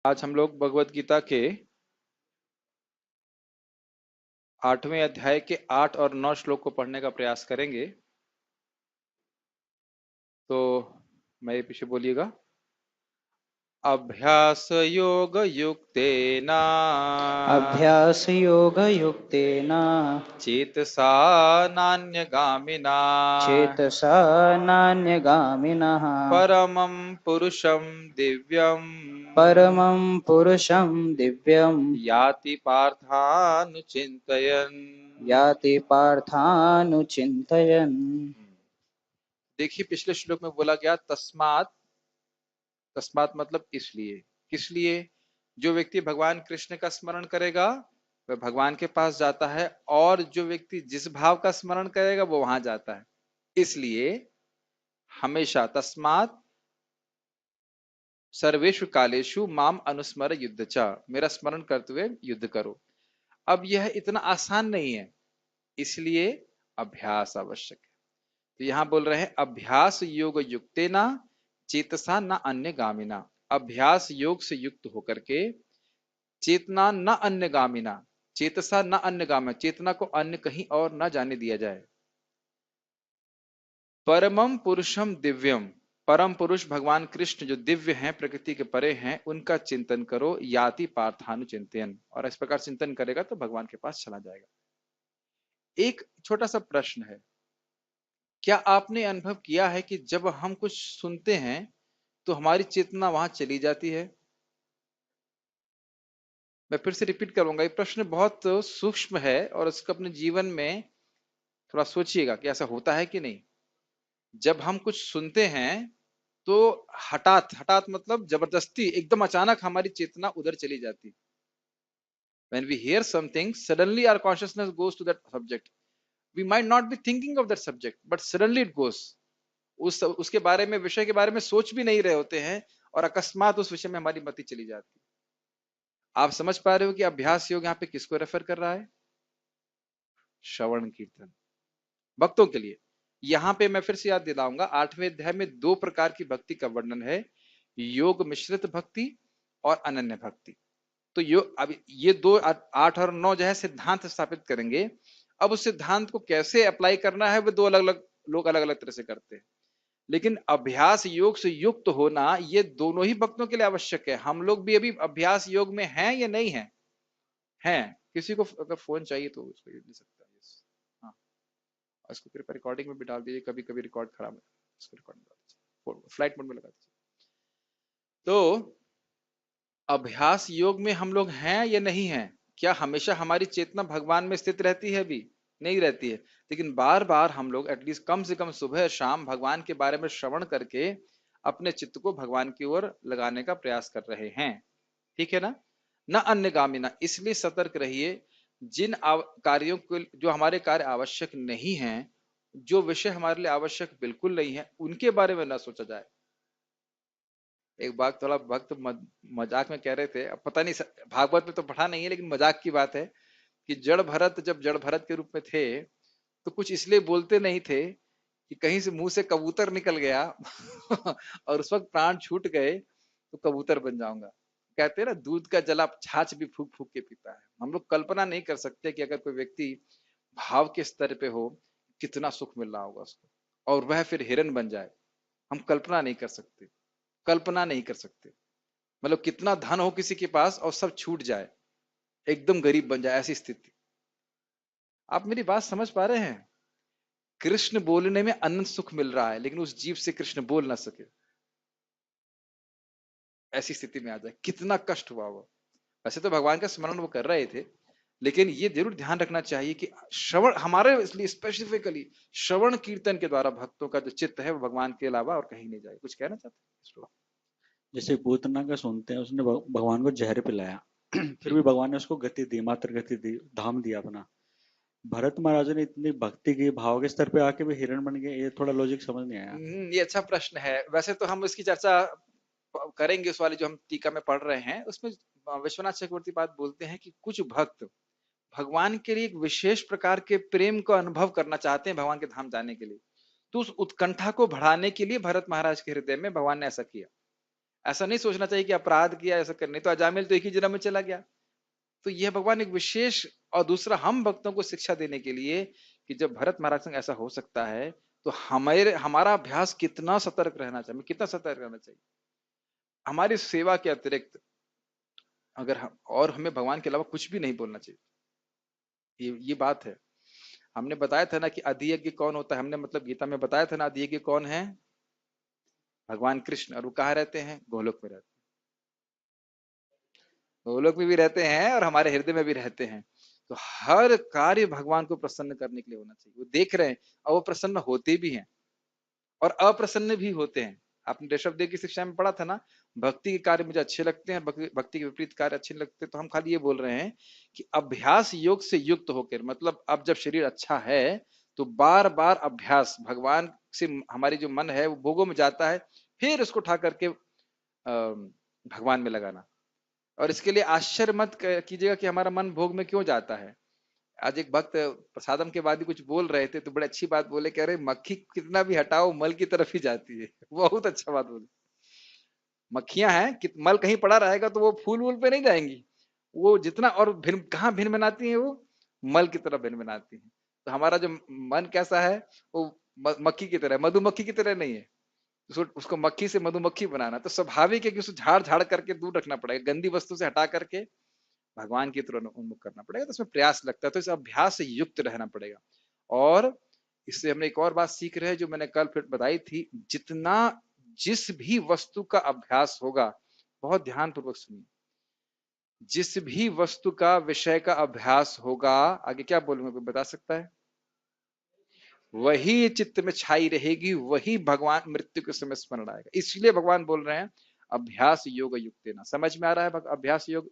आज हम लोग भगवत गीता के 8वें अध्याय के 8 और 9 श्लोक को पढ़ने का प्रयास करेंगे। तो मेरे पीछे बोलिएगा। अभ्यास योग युक्तेना अभ्यासयोगयुक्तेन चेतसा नान्यगामिना चेतसा नान्यगामिनः परमं पुरुषं दिव्यं परमं पुरुषं दिव्यं याति पार्थानुचिन्तयन्। याति पार्थानुचिन्तयन्। देखिए, पिछले श्लोक में बोला गया तस्मात्। तस्मात् मतलब इसलिए। किस लिए? जो व्यक्ति भगवान कृष्ण का स्मरण करेगा वह भगवान के पास जाता है, और जो व्यक्ति जिस भाव का स्मरण करेगा वो वहां जाता है। इसलिए हमेशा तस्मात् सर्वेषु कालेषु माम अनुस्मर युद्ध च, मेरा स्मरण करते हुए युद्ध करो। अब यह इतना आसान नहीं है, इसलिए अभ्यास आवश्यक है। तो यहां बोल रहे हैं अभ्यास योग युक्तेना चेतसा न अन्य गामिना। अभ्यास योग से युक्त होकर के चेतना न अन्य गामिना, चेतसा न अन्य गामिना, चेतना को अन्य कहीं और न जाने दिया जाए। परमम पुरुषम दिव्यम, परम पुरुष भगवान कृष्ण जो दिव्य हैं, प्रकृति के परे हैं, उनका चिंतन करो। याति पार्थानुचिंतन, और इस प्रकार चिंतन करेगा तो भगवान के पास चला जाएगा। एक छोटा सा प्रश्न है, क्या आपने अनुभव किया है कि जब हम कुछ सुनते हैं तो हमारी चेतना वहां चली जाती है? मैं फिर से रिपीट करूंगा, ये प्रश्न बहुत सूक्ष्म है और इसको अपने जीवन में थोड़ा सोचिएगा कि ऐसा होता है कि नहीं। जब हम कुछ सुनते हैं तो हठात हठात मतलब जबरदस्ती एकदम अचानक हमारी चेतना उधर चली जाती। When we hear something, suddenly our consciousness goes to that subject. We might not be thinking of that subject, but suddenly it goes. उसके बारे में, विषय के बारे में सोच भी नहीं रहे होते हैं और अकस्मात उस विषय में हमारी मति चली जाती है। आप समझ पा रहे हो कि अभ्यास योग यहाँ पे किसको रेफर कर रहा है? श्रवण कीर्तन भक्तों के लिए। यहाँ पे मैं फिर से याद दिलाऊंगा, 8वें अध्याय में 2 प्रकार की भक्ति का वर्णन है, योग मिश्रित भक्ति और अनन्य भक्ति। तो अब ये 2 8 और 9 जो है सिद्धांत स्थापित करेंगे। अब उस सिद्धांत को कैसे अप्लाई करना है वो 2 अलग अलग लोग अलग अलग तरह से करते हैं, लेकिन अभ्यास योग से युक्त होना ये दोनों ही भक्तों के लिए आवश्यक है। हम लोग भी अभी अभ्यास योग में हैं या नहीं है? हैं। किसी को अगर फोन चाहिए तो उसको ले सकता है। हाँ, इसको कृपया रिकॉर्डिंग में भी डाल दीजिए, कभी कभी रिकॉर्ड खराब है, इसको रिकॉर्डिंग डाल दीजिए, फ्लाइट मोड में लगा दीजिए। तो अभ्यास योग में हम लोग हैं या नहीं हैं? क्या हमेशा हमारी चेतना भगवान में स्थित रहती है? भी नहीं रहती है, लेकिन बार बार हम लोग एटलीस्ट कम से कम सुबह शाम भगवान के बारे में श्रवण करके अपने चित्त को भगवान की ओर लगाने का प्रयास कर रहे हैं। ठीक है ना? न अन्य गामिना, इसलिए सतर्क रहिए। जिन कार्यों को, जो हमारे कार्य आवश्यक नहीं है, जो विषय हमारे लिए आवश्यक बिल्कुल नहीं है, उनके बारे में न सोचा जाए। एक बात थोड़ा भक्त मजाक में कह रहे थे, अब पता नहीं भागवत में तो पढ़ा नहीं है, लेकिन मजाक की बात है कि जड़ भरत जब जड़ भरत के रूप में थे तो कुछ इसलिए बोलते नहीं थे कि कहीं से मुंह से कबूतर निकल गया और उस वक्त प्राण छूट गए तो कबूतर बन जाऊंगा। कहते हैं ना, दूध का जला छाछ भी फूक फूक के पीता है। हम लोग कल्पना नहीं कर सकते कि अगर कोई व्यक्ति भाव के स्तर पे हो कितना सुख मिल रहा होगा उसको, और वह फिर हिरन बन जाए। हम कल्पना नहीं कर सकते, कल्पना नहीं कर सकते। मतलब कितना धन हो किसी के पास और सब छूट जाए, एकदम गरीब बन जाए, ऐसी स्थिति। आप मेरी बात समझ पा रहे हैं? कृष्ण बोलने में अनंत सुख मिल रहा है, लेकिन उस जीव से कृष्ण बोल ना सके, ऐसी स्थिति में आ जाए, कितना कष्ट हुआ वो। वैसे तो भगवान का स्मरण वो कर रहे थे, लेकिन ये जरूर ध्यान रखना चाहिए कि श्रवण हमारे इसलिए स्पेसिफिकली श्रवण कीर्तन के द्वारा भक्तों का जो चित्त है वो भगवान के अलावा और कहीं नहीं जाए। कुछ कहना चाहते हैं? जैसे पूतना का सुनते हैं, उसने भगवान को जहर पिलाया फिर भी भगवान ने उसको गति दी, मात्र गति दी, धाम दिया अपना। भरत महाराज ने इतनी भक्ति की, भाव के स्तर पे आके भी हिरण बन गए, ये थोड़ा लॉजिक समझ नहीं आया। ये अच्छा प्रश्न है। वैसे तो हम इसकी चर्चा करेंगे, उस वाली जो हम टीका में पढ़ रहे हैं उसमें विश्वनाथ चक्रवर्ती बात बोलते हैं कि कुछ भक्त भगवान के लिए एक विशेष प्रकार के प्रेम का अनुभव करना चाहते हैं भगवान के धाम जाने के लिए, तो उस उत्कंठा को बढ़ाने के लिए भरत महाराज के हृदय में भगवान ने ऐसा किया। ऐसा नहीं सोचना चाहिए कि अपराध किया ऐसा करने, तो अजामिल तो एक ही जन्म में चला गया। तो यह भगवान एक विशेष, और दूसरा हम भक्तों को शिक्षा देने के लिए कि जब भरत महाराज संग ऐसा हो सकता है तो हमारे हमारा अभ्यास कितना सतर्क रहना चाहिए, कितना सतर्क रहना चाहिए। हमारी सेवा के अतिरिक्त अगर हम, और हमें भगवान के अलावा कुछ भी नहीं बोलना चाहिए। ये बात है। हमने बताया था ना कि अधियज्ञ कौन होता है, हमने मतलब गीता में बताया था ना अधियज्ञ कौन है, भगवान कृष्ण, और वो कहाँ रहते हैं, गोलोक में रहते हैं। गोलोक में भी रहते हैं और हमारे हृदय में भी रहते हैं। तो हर कार्य भगवान को प्रसन्न करने के लिए होना चाहिए। वो देख रहे हैं और वो प्रसन्न होते भी हैं और अप्रसन्न भी होते हैं। आपने ऋषभ देव की शिक्षा में पढ़ा था ना, भक्ति के कार्य मुझे अच्छे लगते हैं, भक्ति के विपरीत कार्य अच्छे नहीं लगते। तो हम खाली ये बोल रहे हैं कि अभ्यास योग से युक्त होकर, मतलब अब जब शरीर अच्छा है तो बार बार अभ्यास, भगवान से हमारी जो मन है वो भोगों में जाता है, फिर उसको उठा करके भगवान में लगाना। और इसके लिए आश्चर्य मत कीजिएगा कि हमारा मन भोग में क्यों जाता है। आज एक भक्त प्रसादम के बाद ही कुछ बोल रहे थे तो बड़े अच्छी बात बोले, कह रहे मक्खी कितना भी हटाओ मल की तरफ ही जाती है। बहुत अच्छा बात बोले। मक्खियां हैं कि मल कहीं पड़ा रहेगा तो वो फूल वूल पे नहीं जाएंगी, वो जितना, और भिन कहाँ भिन बनाती है, वो मल की तरफ भिन बनाती है। तो हमारा जो मन कैसा है, वो मक्खी की तरह, मधुमक्खी की तरह नहीं है। उसको मक्खी से मधुमक्खी बनाना तो स्वाभाविक है कि उसको झाड़ झाड़ करके दूर रखना पड़ेगा, गंदी वस्तु से हटा करके भगवान की तरफ उन्मुख करना पड़ेगा। तो इसमें प्रयास लगता है, तो इस अभ्यास से युक्त रहना पड़ेगा। और इससे हमने एक और बात सीख रहे हैं जो मैंने कल फिर बताई थी, जितना जिस भी वस्तु का अभ्यास होगा, बहुत ध्यान पूर्वक सुनिए, जिस भी वस्तु का विषय का अभ्यास होगा, आगे क्या बोलूंगा कोई बता सकता है, वही चित्त में छाई रहेगी, वही भगवान मृत्यु के समय स्मरण आएगा। इसलिए भगवान बोल रहे हैं अभ्यास योग युक्तेन। समझ में आ रहा है अभ्यास योग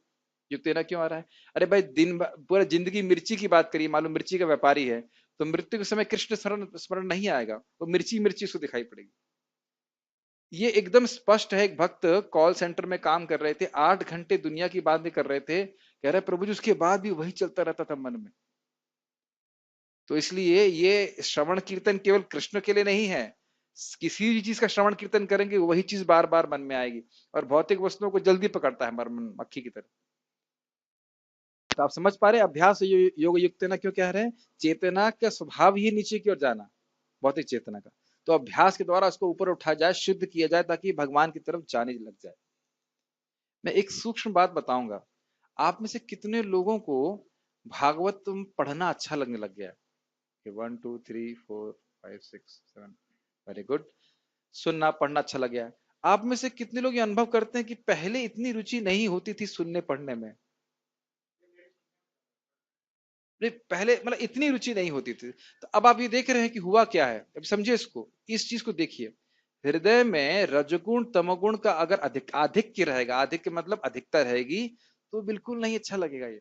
युक्तेन क्यों आ रहा है? अरे भाई दिन पूरा जिंदगी मिर्ची की बात करिए, मालूम मिर्ची का व्यापारी है तो मृत्यु के समय कृष्ण स्मरण स्मरण नहीं आएगा, वो मिर्ची मिर्ची उसको दिखाई पड़ेगी। ये एकदम स्पष्ट है। एक भक्त कॉल सेंटर में काम कर रहे थे, 8 घंटे दुनिया की बात भी कर रहे थे, कह रहे प्रभु जी उसके बाद भी वही चलता रहता था मन में। तो इसलिए ये श्रवण कीर्तन केवल कृष्ण के लिए नहीं है, किसी भी चीज का श्रवण कीर्तन करेंगे वही चीज बार बार मन में आएगी। और भौतिक वस्तुओं को जल्दी पकड़ता है हमारा मन, मक्खी की तरह। तो आप समझ पा रहे हैं अभ्यास योग युक्त ना क्यों कह रहे हैं? चेतना का स्वभाव ही नीचे की ओर जाना, भौतिक चेतना का। तो अभ्यास के द्वारा उसको ऊपर उठाया जाए, शुद्ध किया जाए, ताकि भगवान की तरफ जाने लग जाए। मैं एक सूक्ष्म बात बताऊंगा, आप में से कितने लोगों को भागवत पढ़ना अच्छा लगने लग गया है? 1 2 3 4 5 6 7, वेरी गुड। सुनना पढ़ना अच्छा लग गया है। आप में से कितने लोग ये अनुभव करते हैं कि पहले इतनी रुचि नहीं होती थी सुनने पढ़ने में? पहले मतलब इतनी रुचि नहीं होती थी। तो अब आप ये देख रहे हैं कि हुआ क्या है। अब समझिए इसको, इस चीज को देखिए। हृदय में रजगुण तमोगुण का अगर आधिक्य रहेगा, आधिक्य मतलब अधिकता रहेगी, तो बिल्कुल नहीं अच्छा लगेगा ये।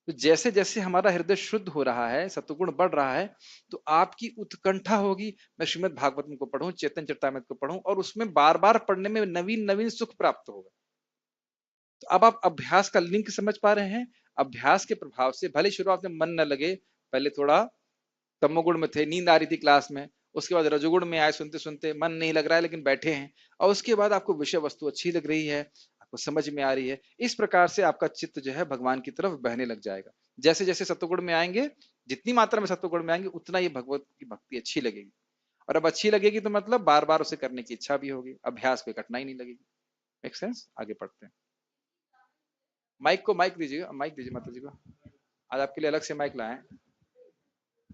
तो जैसे जैसे हमारा हृदय शुद्ध हो रहा है, सत्वगुण बढ़ रहा है, तो आपकी उत्कंठा होगी, मैं श्रीमद् भागवतम को पढ़ूं, चेतन चरितामृत को पढ़ूं, और उसमें बार बार पढ़ने में नवीन नवीन सुख प्राप्त होगा। तो अब आप अभ्यास का लिंक समझ पा रहे हैं। अभ्यास के प्रभाव से भले शुरुआत में मन न लगे, पहले थोड़ा तमोगुण में थे, नींद आ रही थी क्लास में, उसके बाद रजोगुण में आए, सुनते सुनते मन नहीं लग रहा है लेकिन बैठे हैं, और उसके बाद आपको विषय वस्तु अच्छी लग रही है, आपको समझ में आ रही है। इस प्रकार से आपका चित्त जो है भगवान की तरफ बहने लग जाएगा। जैसे जैसे सत्वगुण में आएंगे, जितनी मात्रा में सत्वगुण में आएंगे, उतना ये भगवत की भक्ति अच्छी लगेगी। और अब अच्छी लगेगी तो मतलब बार बार उसे करने की इच्छा भी होगी, अभ्यास कोई कठिनाई नहीं लगेगी। Make sense? आगे पढ़ते हैं। माइक दीजिएगा, माइक दीजिए माता जी को। आज आपके लिए अलग से माइक लाए हैं,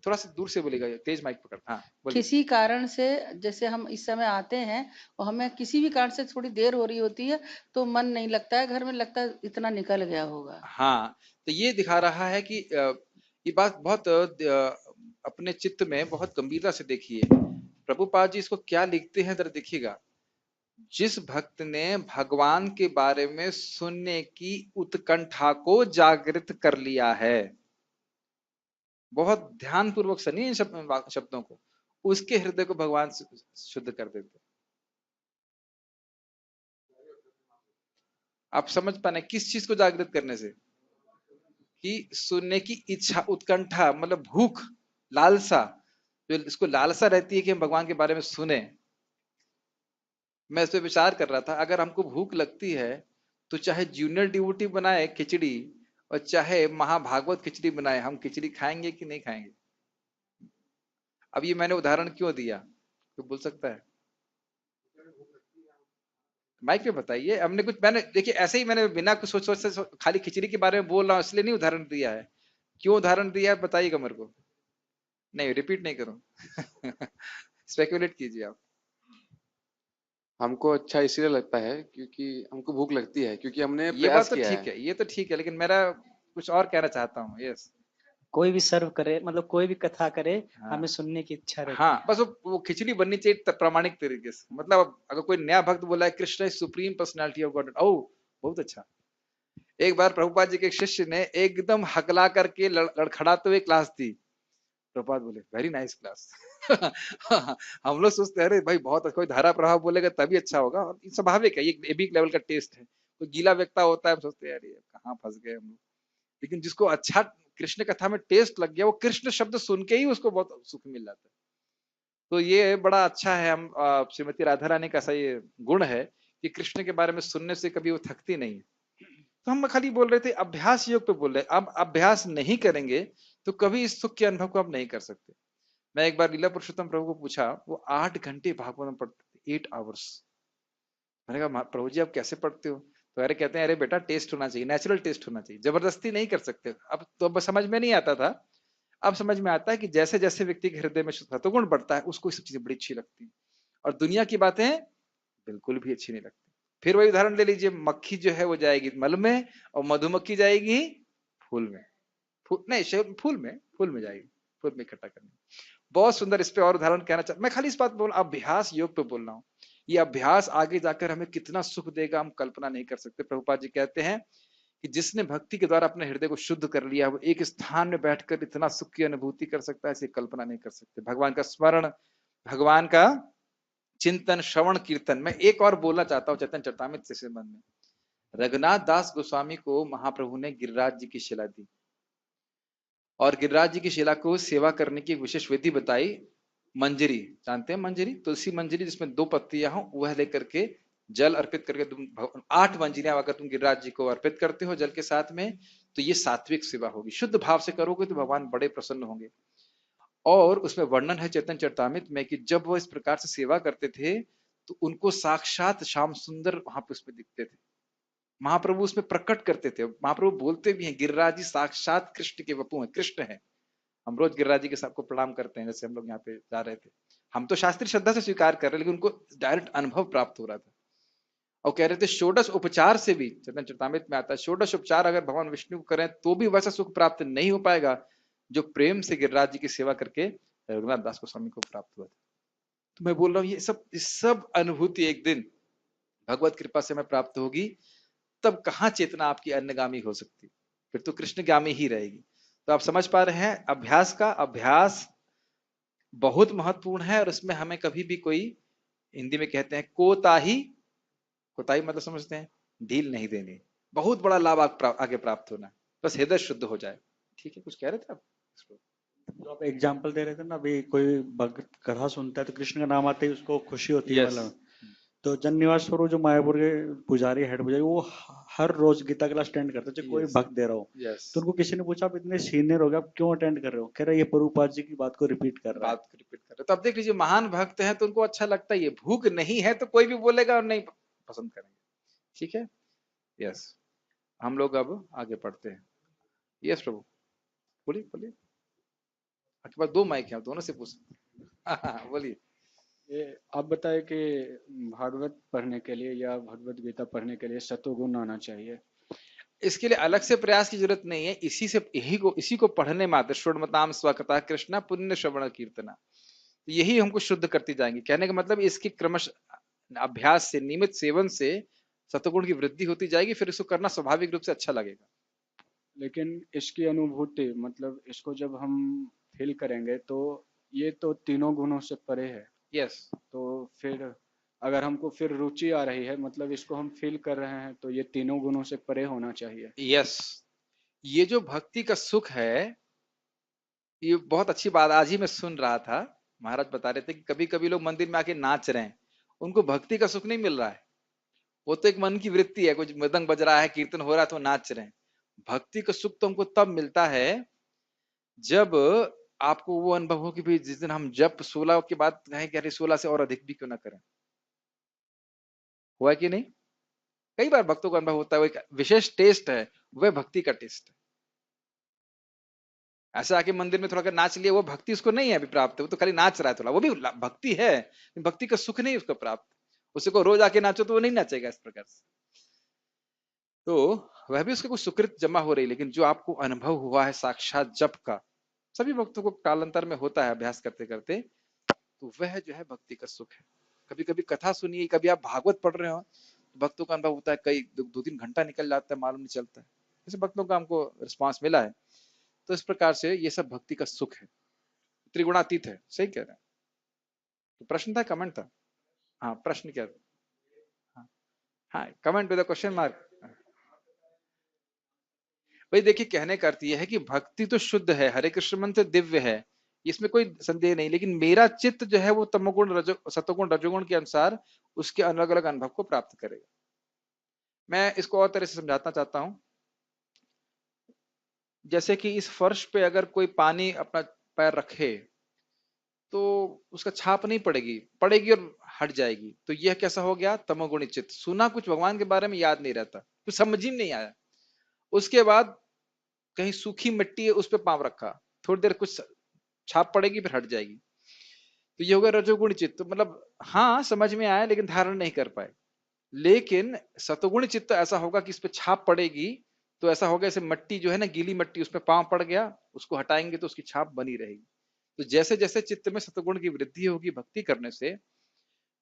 थोड़ा सा दूर से बोलेगा, तेज माइक पकड़। हाँ बोलिए। किसी कारण से जैसे हम इस समय आते हैं और हमें किसी भी कारण से थोड़ी देर हो रही होती है तो मन नहीं लगता है घर में, लगता है इतना निकल गया होगा। हाँ, तो ये दिखा रहा है कि ये बात बहुत अपने चित्त में बहुत गंभीरता से देखिए। प्रभुपाद जी इसको क्या लिखते हैं जरा देखिएगा। जिस भक्त ने भगवान के बारे में सुनने की उत्कंठा को जागृत कर लिया है, बहुत ध्यान पूर्वक सुनिए इन शब्दों को, उसके हृदय को भगवान शुद्ध कर देते। आप समझ पाने किस चीज को जागृत करने से? कि सुनने की इच्छा, उत्कंठा मतलब भूख, लालसा, जो इसको लालसा रहती है कि हम भगवान के बारे में सुने, मैं इस पे विचार कर रहा था, अगर हमको भूख लगती है तो चाहे जूनियर डिवोटी बनाए खिचड़ी और चाहे महाभागवत खिचड़ी बनाए, हम खिचड़ी खाएंगे कि नहीं खाएंगे? अब ये मैंने उदाहरण क्यों दिया, कोई बोल सकता है? माइक पे बताइए। हमने कुछ, मैंने देखिए ऐसे ही मैंने बिना कुछ सोच सोच से खाली खिचड़ी के बारे में बोल रहा हूँ इसलिए नहीं उदाहरण दिया है। क्यों उदाहरण दिया है बताइएगा मेरे को। नहीं, रिपीट नहीं करूं। स्पेकुलेट कीजिए आप। हमको अच्छा इसलिए लगता है क्योंकि हमको भूख लगती है, क्योंकि हमने ये बात प्रयास तो किया ठीक है। है, ये तो ठीक है, लेकिन मेरा कुछ और कहना चाहता हूँ। यस। कोई भी सर्व करे, मतलब कोई भी कथा करे, हाँ हमें सुनने की इच्छा रहती हाँ, है। बस वो खिचड़ी बननी चाहिए प्रामाणिक तरीके से। मतलब अगर कोई नया भक्त बोला है Krishna is supreme personality of God, ओ बहुत अच्छा। एक बार प्रभुपाद जी के एक शिष्य ने एकदम हकला करके लड़खड़ाते हुए क्लास दी। प्रभुपाद बोले वेरी नाइस क्लास। हम लोग सोचते हैं अरे भाई बहुत अच्छा, कोई धारा प्रभाव बोलेगा तभी अच्छा होगा, और ये स्वाभाविक है, ये भी एक लेवल का टेस्ट है। कोई गीला व्यक्ता होता है, हम सोचते हैं यार ये कहाँ फंस गए हम लोग। लेकिन जिसको अच्छा कृष्ण कथा में टेस्ट लग गया, वो कृष्ण शब्द सुन के ही उसको बहुत सुख मिल जाता है। तो ये बड़ा अच्छा है। हम श्रीमती राधा रानी का ऐसा ये गुण है कि कृष्ण के बारे में सुनने से कभी वो थकती नहीं है। तो हम खाली बोल रहे थे अभ्यास योग पे बोल रहे, अब अभ्यास नहीं करेंगे तो कभी इस सुख के अनुभव को आप नहीं कर सकते। मैं एक बार लीला पुरुषोत्तम प्रभु को पूछा, वो 8 घंटे भागवत में पढ़ते थे, 8 आवर्स। मैंने कहा प्रभु जी आप कैसे पढ़ते हो? तो अरे कहते हैं अरे बेटा टेस्ट होना चाहिए, नेचुरल टेस्ट होना चाहिए, जबरदस्ती नहीं कर सकते। अब समझ में नहीं आता था, अब समझ में आता है कि जैसे जैसे व्यक्ति के हृदय में सत्वगुण बढ़ता है उसको सब चीजें बड़ी अच्छी लगती है, और दुनिया की बातें बिल्कुल भी अच्छी नहीं लगती। फिर वही उदाहरण ले लीजिए, मक्खी जो है वो जाएगी मल में और मधुमक्खी जाएगी फूल में। फूल में जाएगी, फूल में इकट्ठा करने। बहुत सुंदर। इस पे और उदाहरण कहना चाहता मैं, खाली इस बात बोल अभ्यास योग पे बोल रहा हूँ। ये अभ्यास आगे जाकर हमें कितना सुख देगा हम कल्पना नहीं कर सकते। प्रभुपाद जी कहते हैं कि जिसने भक्ति के द्वारा अपने हृदय को शुद्ध कर लिया, वो एक स्थान में बैठकर इतना सुख की अनुभूति कर सकता है, ऐसी कल्पना नहीं कर सकते। भगवान का स्मरण, भगवान का चिंतन, श्रवण, कीर्तन। मैं एक और बोलना चाहता हूँ चैतन्य चरितामृत से संबंध में। रघुनाथ दास गोस्वामी को महाप्रभु ने गिरिराज जी की शिला दी, और गिरिराज जी की शिला को सेवा करने की विशेष विधि बताई। मंजरी, जानते हैं मंजरी, तुलसी मंजरी जिसमें 2 पत्तियां हो, वह लेकर के जल अर्पित करके तुम 8 मंजरियां अगर तुम गिरिराज जी को अर्पित करते हो जल के साथ में, तो ये सात्विक सेवा होगी। शुद्ध भाव से करोगे तो भगवान बड़े प्रसन्न होंगे। और उसमें वर्णन है चैतन्य चरितामृत में कि जब वो इस प्रकार से सेवा करते थे तो उनको साक्षात श्याम सुंदर वहां पे उसमें दिखते थे। महाप्रभु उसमें प्रकट करते थे। महाप्रभु बोलते भी हैं गिरिराज जी साक्षात कृष्ण के वपु हैं, कृष्ण है। हम रोज गिरिराज जी के सबको प्रणाम करते हैं, जैसे हम लोग यहाँ पे जा रहे थे। हम तो शास्त्रीय श्रद्धा से स्वीकार कर रहे, लेकिन उनको डायरेक्ट अनुभव प्राप्त हो रहा था। और कह रहे थे षोडश उपचार से भी, चैतन्य चरितामृत में आता है, षोडश उपचार अगर भगवान विष्णु को करें तो भी वैसा सुख प्राप्त नहीं हो पाएगा जो प्रेम से गिरिराज जी की सेवा करके रघुनाथ दास गोस्वामी को प्राप्त हुआ था। तो मैं बोल रहा हूँ ये सब अनुभूति एक दिन भगवत कृपा से हमें प्राप्त होगी, तब कहाँ चेतना आपकी अन्यगामी हो सकती, फिर तो कृष्णगामी ही रहेगी। तो आप समझ पा रहे हैं अभ्यास बहुत महत्वपूर्ण है, और उसमें हमें कभी भी कोई, हिंदी में कहते हैं कोताही मतलब समझते हैं, ढील नहीं देनी। बहुत बड़ा लाभ आगे प्राप्त होना, बस हृदय शुद्ध हो जाए। ठीक है, कुछ कह रहे थे आप? जो आप एग्जाम्पल दे रहे थे ना, अभी कोई भक्त कथा सुनता है तो कृष्ण का नाम आते ही उसको खुशी होती है। मतलब तो जन निवास स्वरूप जो मायापुर के पुजारी, हेड पुजारी, वो हर रोज गीता क्लास अटेंड करते हैं, चाहे कोई भक्त दे रहा हो। तो उनको किसी ने पूछा आप इतने सीनियर हो गए, आप क्यों अटेंड कर रहे हो? कह रहे ये प्रभुपाद जी की बात को रिपीट कर रहा है। तो अब देख लीजिए, महान भक्त हैं तो उनको अच्छा लगता है, ये भूख नहीं है तो कोई भी बोलेगा और नहीं पसंद करेंगे। ठीक है, यस। हम लोग अब आगे पढ़ते हैं। यस प्रभु, बोलिए। आपके पास 2 माइक है, दोनों से पूछ। बोलिए। ये आप बताए कि भागवत पढ़ने के लिए या भगवत गीता पढ़ने के लिए सत्वगुण आना चाहिए। इसके लिए अलग से प्रयास की जरूरत नहीं है, इसी को पढ़ने मात्र श्रवणमताम स्वकथा कृष्णा पुण्य श्रवण कीर्तना, यही हमको शुद्ध करती जाएंगी। कहने का मतलब इसकी क्रमश अभ्यास से, नियमित सेवन से सत्वगुण की वृद्धि होती जाएगी, फिर इसको करना स्वाभाविक रूप से अच्छा लगेगा। लेकिन इसकी अनुभूति, मतलब इसको जब हम फील करेंगे तो ये तो तीनों गुणों से परे है। यस। तो फिर अगर हमको फिर रुचि आ रही है, मतलब इसको हम फील कर रहे हैं, तो ये तीनों गुणों से परे होना चाहिए। यस, ये जो भक्ति का सुख है, ये बहुत अच्छी बात आज ही मैं सुन रहा था। महाराज बता रहे थे कि कभी कभी लोग मंदिर में आके नाच रहे हैं, उनको भक्ति का सुख नहीं मिल रहा है। वो तो एक मन की वृत्ति है, कुछ मृदंग बज रहा है, कीर्तन हो रहा है तो नाच रहे हैं। भक्ति का सुख तो हमको तब मिलता है जब आपको वो अनुभव हो कि भाई जिस दिन हम जब 16 के बाद कहें कि अरे 16 से और अधिक भी क्यों ना करें। हुआ कि नहीं? कई बार भक्तों का अनुभव होता है, वो एक विशेष टेस्ट है, वह भक्ति का टेस्ट है। ऐसा आके मंदिर में थोड़ा कर नाच लिया, वो भक्ति उसको नहीं है अभी प्राप्त, वो तो खाली नाच रहा है थोड़ा, वो भी भक्ति है, भक्ति का सुख नहीं उसको प्राप्त। उसे को रोज आके नाचो तो वो नहीं नाचेगा इस प्रकार से। तो वह भी उसके कुछ सुकृत जमा हो रही, लेकिन जो आपको अनुभव हुआ है साक्षात जप का, सभी भक्तों को कालांतर में होता है अभ्यास करते करते, तो वह जो है भक्ति का सुख है। कभी कभी कथा सुनिए, कभी आप भागवत पढ़ रहे हो, भक्तों का अनुभव होता है, कई 2-3 घंटा निकल जाता है, मालूम नहीं चलता है। ऐसे भक्तों का हमको रिस्पांस मिला है। तो इस प्रकार से ये सब भक्ति का सुख है, त्रिगुणातीत है। सही कह रहे हैं। तो प्रश्न था, कमेंट था? हाँ, प्रश्न क्या था? हाँ, हाँ, कमेंट विद क्वेश्चन मार्क। भाई देखिए, कहने का अर्थ यह है कि भक्ति तो शुद्ध है, हरे कृष्ण मंत्र दिव्य है, इसमें कोई संदेह नहीं, लेकिन मेरा चित्त जो है वो तमोगुण सतोगुण रजोगुण के अनुसार उसके अलग अलग अनुभव को प्राप्त करेगा। मैं इसको और तरह से समझाना चाहता हूं। जैसे कि इस फर्श पे अगर कोई पानी अपना पैर रखे तो उसका छाप नहीं पड़ेगी, पड़ेगी और हट जाएगी। तो यह कैसा हो गया? तमोगुणी चित्त। सुना कुछ भगवान के बारे में, याद नहीं रहता, कुछ समझ ही नहीं आया। उसके बाद कहीं सूखी मिट्टी है, उस पर पांव रखा, थोड़ी देर कुछ छाप पड़ेगी फिर हट जाएगी। तो ये हो गया रजोगुणी चित्त। तो मतलब हाँ समझ में आया लेकिन धारण नहीं कर पाए। लेकिन सतोगुणी चित्त ऐसा होगा कि इस पे छाप पड़ेगी, तो ऐसा होगा जैसे मट्टी जो है ना, गीली मट्टी, उस पर पांव पड़ गया, उसको हटाएंगे तो उसकी छाप बनी रहेगी। तो जैसे जैसे चित्त में सतोगुण की वृद्धि होगी भक्ति करने से,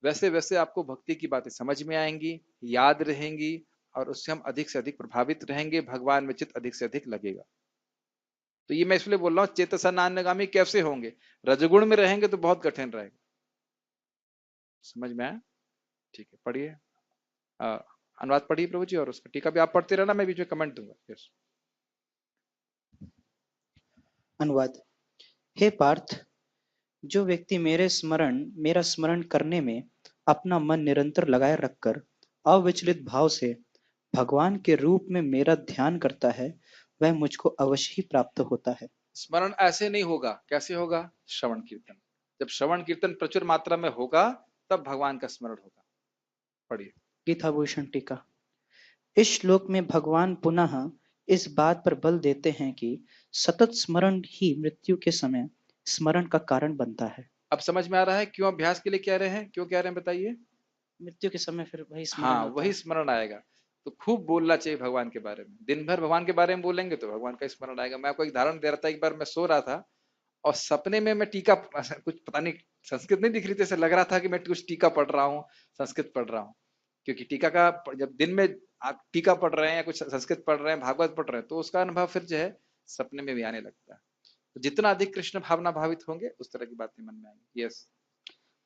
वैसे वैसे आपको भक्ति की बातें समझ में आएंगी, याद रहेंगी, और उससे हम अधिक से अधिक प्रभावित रहेंगे, भगवान में चित्त अधिक से अधिक लगेगा। तो ये मैं इसलिए बोल रहा हूँ, चेतसा नान्यगामी कैसे होंगे? रजगुण में रहेंगे तो बहुत कठिन रहेगा। समझ में आया? ठीक है, पढ़िए। अनुवाद पढ़िए प्रभु जी, और उसका टीका भी आप पढ़ते रहना, मैं बीच में कमेंट दूंगा। यस। अनुवाद। हे पार्थ, जो व्यक्ति मेरा स्मरण करने में अपना मन निरंतर लगाए रखकर अविचलित भाव से भगवान के रूप में मेरा ध्यान करता है, वह मुझको अवश्य ही प्राप्त होता है। स्मरण ऐसे नहीं होगा, कैसे होगा? श्रवण कीर्तन। जब श्रवण कीर्तन प्रचुर मात्रा में होगा तब भगवान का स्मरण होगा। पढ़िए। गीताभूषण टीका। इस श्लोक में भगवान पुनः इस बात पर बल देते हैं कि सतत स्मरण ही मृत्यु के समय स्मरण का कारण बनता है। अब समझ में आ रहा है क्यों अभ्यास के लिए कह रहे हैं? क्यों कह रहे हैं बताइए? मृत्यु के समय फिर वही स्मरण हाँ, आता वही है। स्मरण आएगा। तो खूब बोलना चाहिए भगवान के बारे में, दिन भर भगवान के बारे में बोलेंगे तो भगवान का स्मरण आएगा। मैं आपको एक उदाहरण दे रहा था, एक बार मैं सो रहा था और सपने में मैं टीका, कुछ पता नहीं संस्कृत नहीं दिख रही थी, ऐसे लग रहा था कि मैं कुछ टीका पढ़ रहा हूँ, संस्कृत पढ़ रहा हूँ। क्योंकि टीका का जब दिन में आप टीका पढ़ रहे हैं या कुछ संस्कृत पढ़ रहे हैं, भागवत पढ़ रहे हैं, तो उसका अनुभव फिर जो है सपने में भी आने लगता है। तो जितना अधिक कृष्ण भावना भावित होंगे उस तरह की बातें मन में आएंगी। यस।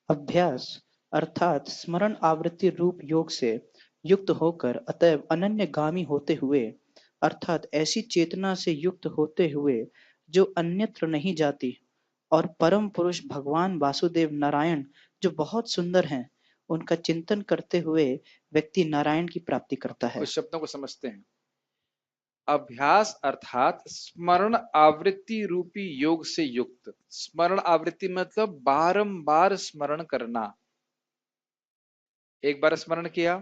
अभ्यास अर्थात स्मरण आवृत्ति रूप योग से युक्त होकर अतएव अनन्यगामी होते हुए, अर्थात ऐसी चेतना से युक्त होते हुए जो अन्यत्र नहीं जाती, और परम पुरुष भगवान वासुदेव नारायण जो बहुत सुंदर हैं, उनका चिंतन करते हुए व्यक्ति नारायण की प्राप्ति करता है। कुछ शब्दों को समझते हैं। अभ्यास अर्थात स्मरण आवृत्ति रूपी योग से युक्त। स्मरण आवृत्ति मतलब बारंबार स्मरण करना। एक बार स्मरण किया,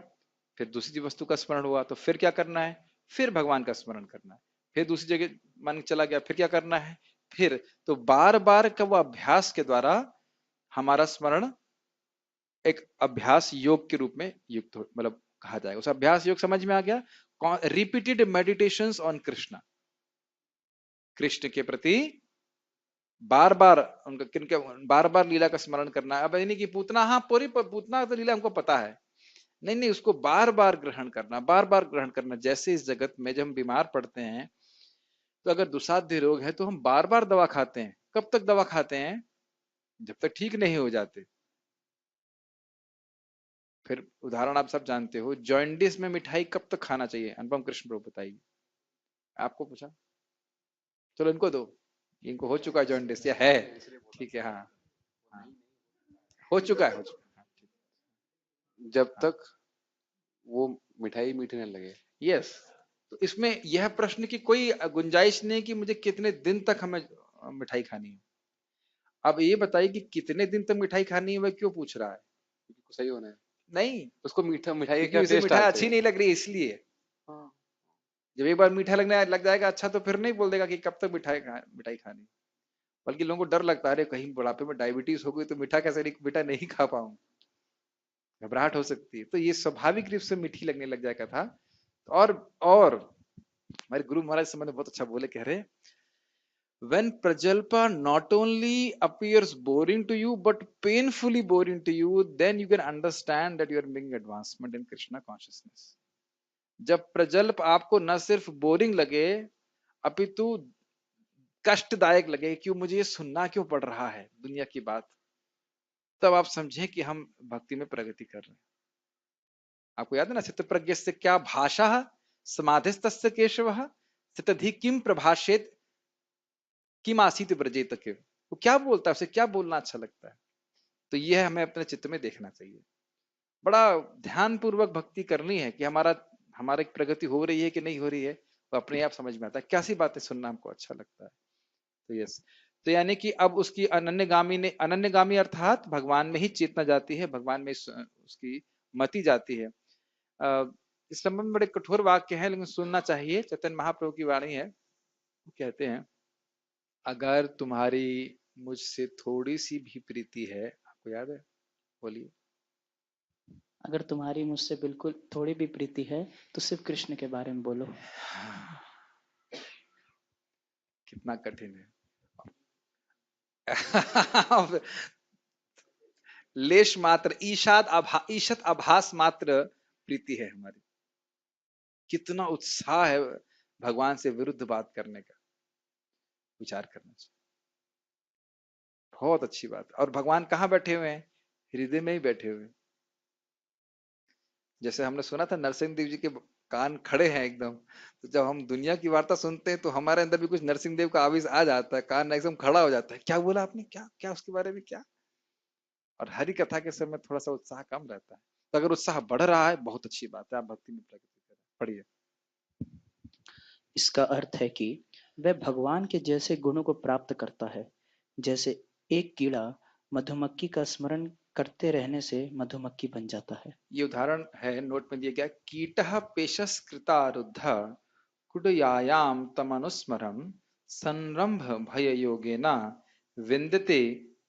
फिर दूसरी वस्तु का स्मरण हुआ, तो फिर क्या करना है? फिर भगवान का स्मरण करना है। फिर दूसरी जगह मन चला गया, फिर क्या करना है? फिर। तो बार बार का वो अभ्यास के द्वारा हमारा स्मरण एक अभ्यास योग के रूप में युक्त हो, मतलब कहा जाएगा। उस अभ्यास योग समझ में आ गया? Repeated meditations on Krishna, Krishna के प्रति बार बार उनका किनके बार बार लीला का स्मरण करना है। अब यानी कि पूतना, हाँ पूरी पूतना तो लीला हमको पता है, नहीं नहीं, उसको बार बार ग्रहण करना, बार बार ग्रहण करना। जैसे इस जगत में जब हम बीमार पड़ते हैं तो अगर दुसाध्य रोग है तो हम बार बार दवा खाते हैं। कब तक दवा खाते हैं? जब तक ठीक नहीं हो जाते। फिर उदाहरण आप सब जानते हो, जॉइंडिस में मिठाई कब तक खाना चाहिए? अनुपम कृष्ण प्रभु बताइए। आपको पूछा, चलो इनको दो, इनको हो चुका है जॉइंडिस या है? ठीक है, हाँ हाँ, हो चुका है, हो चुका है। जब तक वो मिठाई मीठी न लगे। यस, तो इसमें यह प्रश्न की कोई गुंजाइश नहीं कि मुझे कितने दिन तक हमें मिठाई खानी है। अब ये बताइए कि कितने दिन तक मिठाई खानी है, वह क्यों पूछ रहा है? क्योंकि सही होना है, नहीं, उसको मिठाई क्योंकि का उसे टेस्ट मिठाई आना अच्छी चाहिए। नहीं लग रही है इसलिए। हाँ, जब एक बार मीठा लगने लग जाएगा अच्छा, तो फिर नहीं बोल देगा कि कब तक मिठाई खानी। बल्कि लोगों को डर लगता है, अरे कहीं बुढ़ापे में डायबिटीज हो गई तो मीठा कैसे नहीं, मीठा नहीं खा पाऊं, घबराहट हो सकती है। तो ये स्वाभाविक रूप से मीठी लगने लग जाएगा था। और हमारे गुरु महाराज समय बहुत अच्छा बोले, कह रहे when prajalpa not only appears boring to you but painfully boring to you, then you can understand that you are making advancement in Krishna consciousness. जब प्रजल्प आपको न सिर्फ बोरिंग लगे अपितु कष्टदायक लगे, क्यों मुझे ये सुनना क्यों पड़ रहा है दुनिया की बात, तब आप समझें कि हम भक्ति में प्रगति कर रहे हैं। आपको याद है ना, चित्त प्रज्ञ से क्या भाषा समाधिस्तस्य केशवः स्थितधि किम प्रभाषेत किम आसीत ब्रजेत के, वो क्या बोलता है, उसे क्या बोलना अच्छा लगता है। तो यह हमें अपने चित्त में देखना चाहिए। बड़ा ध्यान पूर्वक भक्ति करनी है कि हमारी प्रगति हो रही है कि नहीं हो रही है, वो अपने आप समझ में आता है। कैसी बातें सुनना हमको अच्छा लगता है। तो यस, तो यानी कि अब उसकी अनन्यगामी अर्थात भगवान में ही चेतना जाती है, भगवान में उसकी मति जाती है। इस संबंध में बड़े कठोर वाक्य है, लेकिन सुनना चाहिए। चैतन्य महाप्रभु की वाणी है, कहते हैं अगर तुम्हारी मुझसे थोड़ी सी भी प्रीति है, आपको याद है, बोलिए। अगर तुम्हारी मुझसे बिल्कुल थोड़ी भी प्रीति है तो सिर्फ कृष्ण के बारे में बोलो। कितना कठिन है। लेश मात्र ईशत आभास मात्र प्रीति है हमारी। कितना उत्साह है भगवान से विरुद्ध बात करने का, विचार करना चाहिए। बहुत अच्छी बात। और भगवान कहाँ बैठे हुए हैं? हृदय में ही बैठे हुए। जैसे हमने सुना था नरसिंह देव जी के कान खड़े हैं एकदम, तो जब हम दुनिया की वार्ता सुनते हैं तो हमारे अंदर भी कुछ नरसिंह देव का आवेश आ जाता है, कान एकदम खड़ा हो जाता है। क्या बोला आपने, क्या क्या उसके बारे में क्या? और हरि कथा के समय थोड़ा सा उत्साह कम रहता है। तो अगर उत्साह बढ़ रहा है, बहुत अच्छी बात है, आप भक्ति में प्रगति करें। पढ़िए। इसका अर्थ है कि वह भगवान के जैसे गुणों को प्राप्त करता है, जैसे एक कीड़ा मधुमक्खी का स्मरण करते रहने से मधुमक्खी बन जाता है। ये उदाहरण है, नोट में दिया गया। कीटः पेशस्कृतारुद्ध कुडयायाम तमनुस्मरम संरंभ भय योगेना विन्दते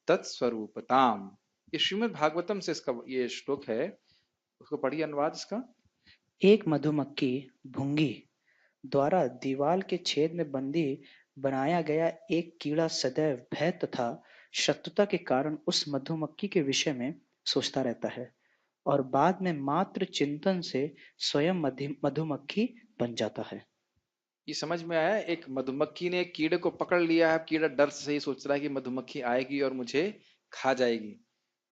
तत्स्वरूपताम। ये श्रीमद् भागवतम से इसका ये श्लोक है, उसको पढ़िए अनुवाद इसका। एक मधुमक्खी भुंगी द्वारा दीवाल के छेद में बंदी बनाया गया एक कीड़ा सदैव भय तथा शत्रुता के कारण उस मधुमक्खी के विषय में सोचता रहता है और बाद में मात्र चिंतन से स्वयं मधुमक्खी बन जाता है। ये समझ में आया? एक मधुमक्खी ने एक कीड़े को पकड़ लिया है, कीड़ा डर से ही सोच रहा है कि मधुमक्खी आएगी और मुझे खा जाएगी,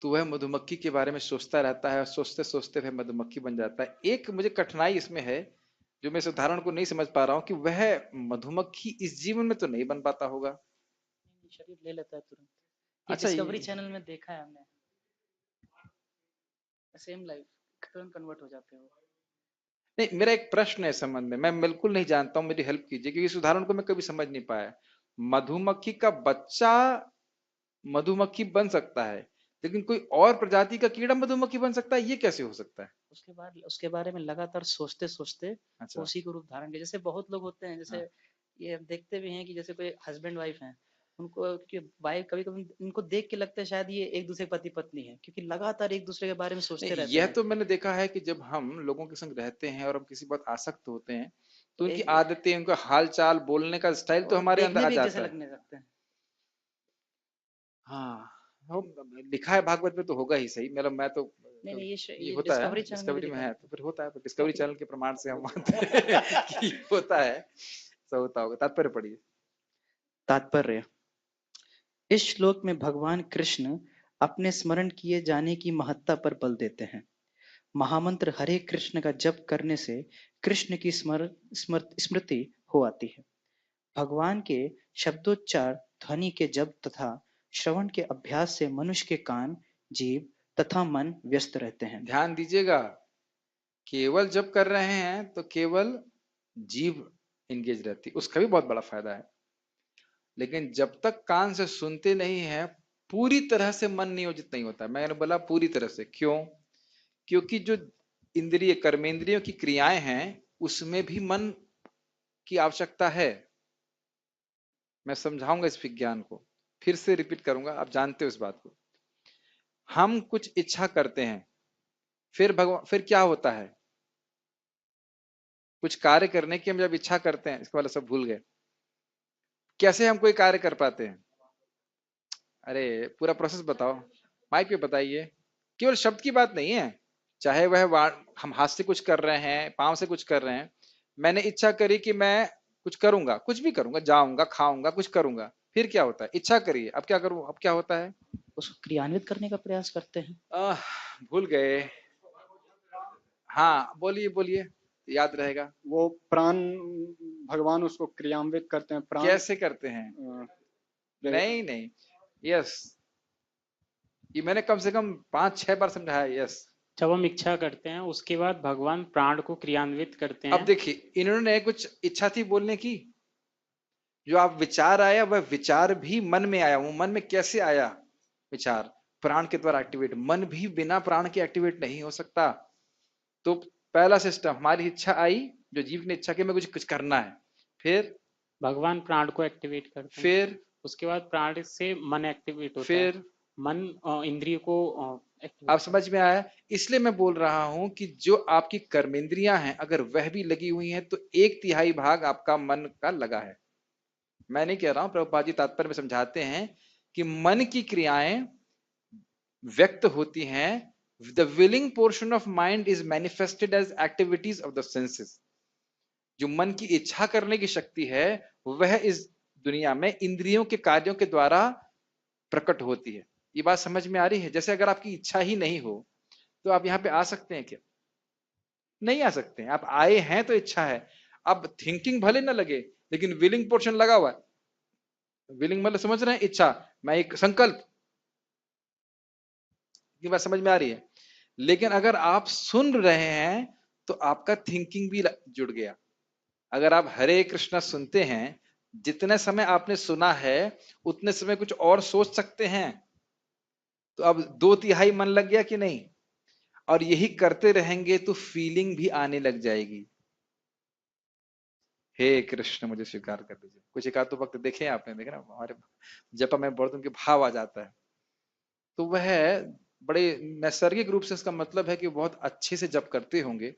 तो वह मधुमक्खी के बारे में सोचता रहता है और सोचते सोचते वह मधुमक्खी बन जाता है। एक मुझे कठिनाई इसमें है, जो मैं इस उदाहरण को नहीं समझ पा रहा हूँ, कि वह मधुमक्खी इस जीवन में तो नहीं बन पाता होगा। शरीर ले लेता है तुरंत। अच्छा, डिस्कवरी चैनल में देखा है हमने, सेम लाइफ तुरंत कन्वर्ट हो जाते हैं। नहीं, मेरा एक प्रश्न है इस संबंध में, मैं बिल्कुल नहीं जानता हूँ, मेरी हेल्प कीजिए, क्योंकि इस उदाहरण को मैं कभी समझ नहीं पाया। मधुमक्खी का बच्चा मधुमक्खी बन सकता है, लेकिन कोई और प्रजाति का कीड़ा मधुमक्खी बन सकता है, ये कैसे हो सकता है? उसके बारे में लगातार सोचते सोचते अच्छा, उसी को रूप धारण किया। जैसे बहुत लोग होते हैं, जैसे ये देखते भी हैं कि जैसे कोई हस्बैंड वाइफ हैं, उनको क्योंकि वाइफ कभी कभी उनको देख के लगता है शायद ये एक दूसरे पति पत्नी है, क्योंकि लगातार एक दूसरे के बारे में सोचते रहते यह हैं। तो मैंने देखा है कि जब हम लोगों के संग रहते हैं और हम किसी बात आसक्त होते हैं, तो उनकी आदतें, उनका हाल चाल, बोलने का स्टाइल तो हमारे अंदर आ जाता है। लगने लगते हैं। हाँ, लिखा है भागवत में तो होगा ही सही। मेरा मैं तो नहीं, ये होता है, डिस्कवरी में है तो फिर होता है, तो डिस्कवरी चैनल के प्रमाण से हम मानते हैं कि होता है, सब होता होगा। तात्पर्य पढ़िए। तात्पर्य, इस श्लोक में भगवान कृष्ण अपने स्मरण किए जाने की महत्ता पर बल देते हैं। महामंत्र हरे कृष्ण का जप करने से कृष्ण की स्मृति हो आती है। भगवान के शब्दोच्चार ध्वनि के जप तथा श्रवण के अभ्यास से मनुष्य के कान, जीभ, तथा मन व्यस्त रहते हैं। ध्यान दीजिएगा, केवल जब कर रहे हैं तो केवल जीव इंगेज रहती, उसका भी बहुत बड़ा फायदा है। लेकिन जब तक कान से सुनते नहीं है, पूरी तरह से मन नियोजित नहीं होता। मैंने बोला पूरी तरह से, क्यों? क्योंकि जो इंद्रिय कर्मेंद्रियों की क्रियाएं हैं उसमें भी मन की आवश्यकता है। मैं समझाऊंगा इस विज्ञान को, फिर से रिपीट करूंगा, आप जानते हो इस बात को। हम कुछ इच्छा करते हैं, फिर क्या होता है? कुछ कार्य करने की हम जब इच्छा करते हैं, इसके वाले सब भूल गए, कैसे हम कोई कार्य कर पाते हैं? अरे पूरा प्रोसेस बताओ, माइक पे बताइए। केवल शब्द की बात नहीं है, चाहे वह हम हाथ से कुछ कर रहे हैं, पांव से कुछ कर रहे हैं। मैंने इच्छा करी कि मैं कुछ करूंगा, कुछ भी करूंगा, जाऊंगा, खाऊंगा, कुछ करूंगा, फिर क्या होता है? इच्छा करिए, अब क्या करूं, अब क्या होता है? उसको क्रियान्वित करने का प्रयास करते हैं। भूल गए। हाँ बोलिए बोलिए, याद रहेगा। वो प्राण, भगवान उसको क्रियान्वित करते हैं। प्राण कैसे करते हैं? नहीं नहीं, यस, ये मैंने कम से कम 5-6 बार समझाया। यस, जब हम इच्छा करते हैं उसके बाद भगवान प्राण को क्रियान्वित करते हैं। अब देखिए, इन्होंने कुछ इच्छा थी बोलने की, जो आप विचार आया वह विचार भी मन में आया। वो मन में कैसे आया? विचार प्राण के द्वारा एक्टिवेट। मन भी बिना प्राण के एक्टिवेट नहीं हो सकता। तो पहला सिस्टम, हमारी इच्छा आई, जो जीव ने इच्छा की मैं कुछ करना है, फिर भगवान प्राण को एक्टिवेट करते हैं, फिर उसके बाद प्राण से मन एक्टिवेट होता फिर है, मन इंद्रिय को आप समझ में आया? इसलिए मैं बोल रहा हूं कि जो आपकी कर्मेंद्रियां हैं, अगर वह भी लगी हुई हैं तो 1/3 भाग आपका मन का लगा है। मैं नहीं कह रहा हूं, प्रभुपाद जी तात्पर्य में समझाते हैं कि मन की क्रियाएं व्यक्त होती हैं। The willing portion of mind is manifested as activities of the senses. जो मन की इच्छा करने की शक्ति है वह इस दुनिया में इंद्रियों के कार्यों के द्वारा प्रकट होती है। ये बात समझ में आ रही है? जैसे अगर आपकी इच्छा ही नहीं हो तो आप यहाँ पे आ सकते हैं क्या? नहीं आ सकते हैं। आप आए हैं तो इच्छा है। अब थिंकिंग भले ना लगे, लेकिन विलिंग पोर्शन लगा हुआ है। विलिंग मतलब समझ रहे हैं? इच्छा, मैं एक संकल्प, ये बात समझ में आ रही है? लेकिन अगर आप सुन रहे हैं तो आपका थिंकिंग भी जुड़ गया। अगर आप हरे कृष्णा सुनते हैं, जितने समय आपने सुना है उतने समय कुछ और सोच सकते हैं। तो अब 2/3 मन लग गया कि नहीं? और यही करते रहेंगे तो फीलिंग भी आने लग जाएगी। हे कृष्ण मुझे स्वीकार कर दीजिए। कुछ एक आध तो वक्त देखे आपने, देखे ना, हमारे जपा में बहुत उनके भाव आ जाता है। तो वह बड़े नैसर्गिक रूप से, इसका मतलब है कि बहुत अच्छे से जप करते होंगे।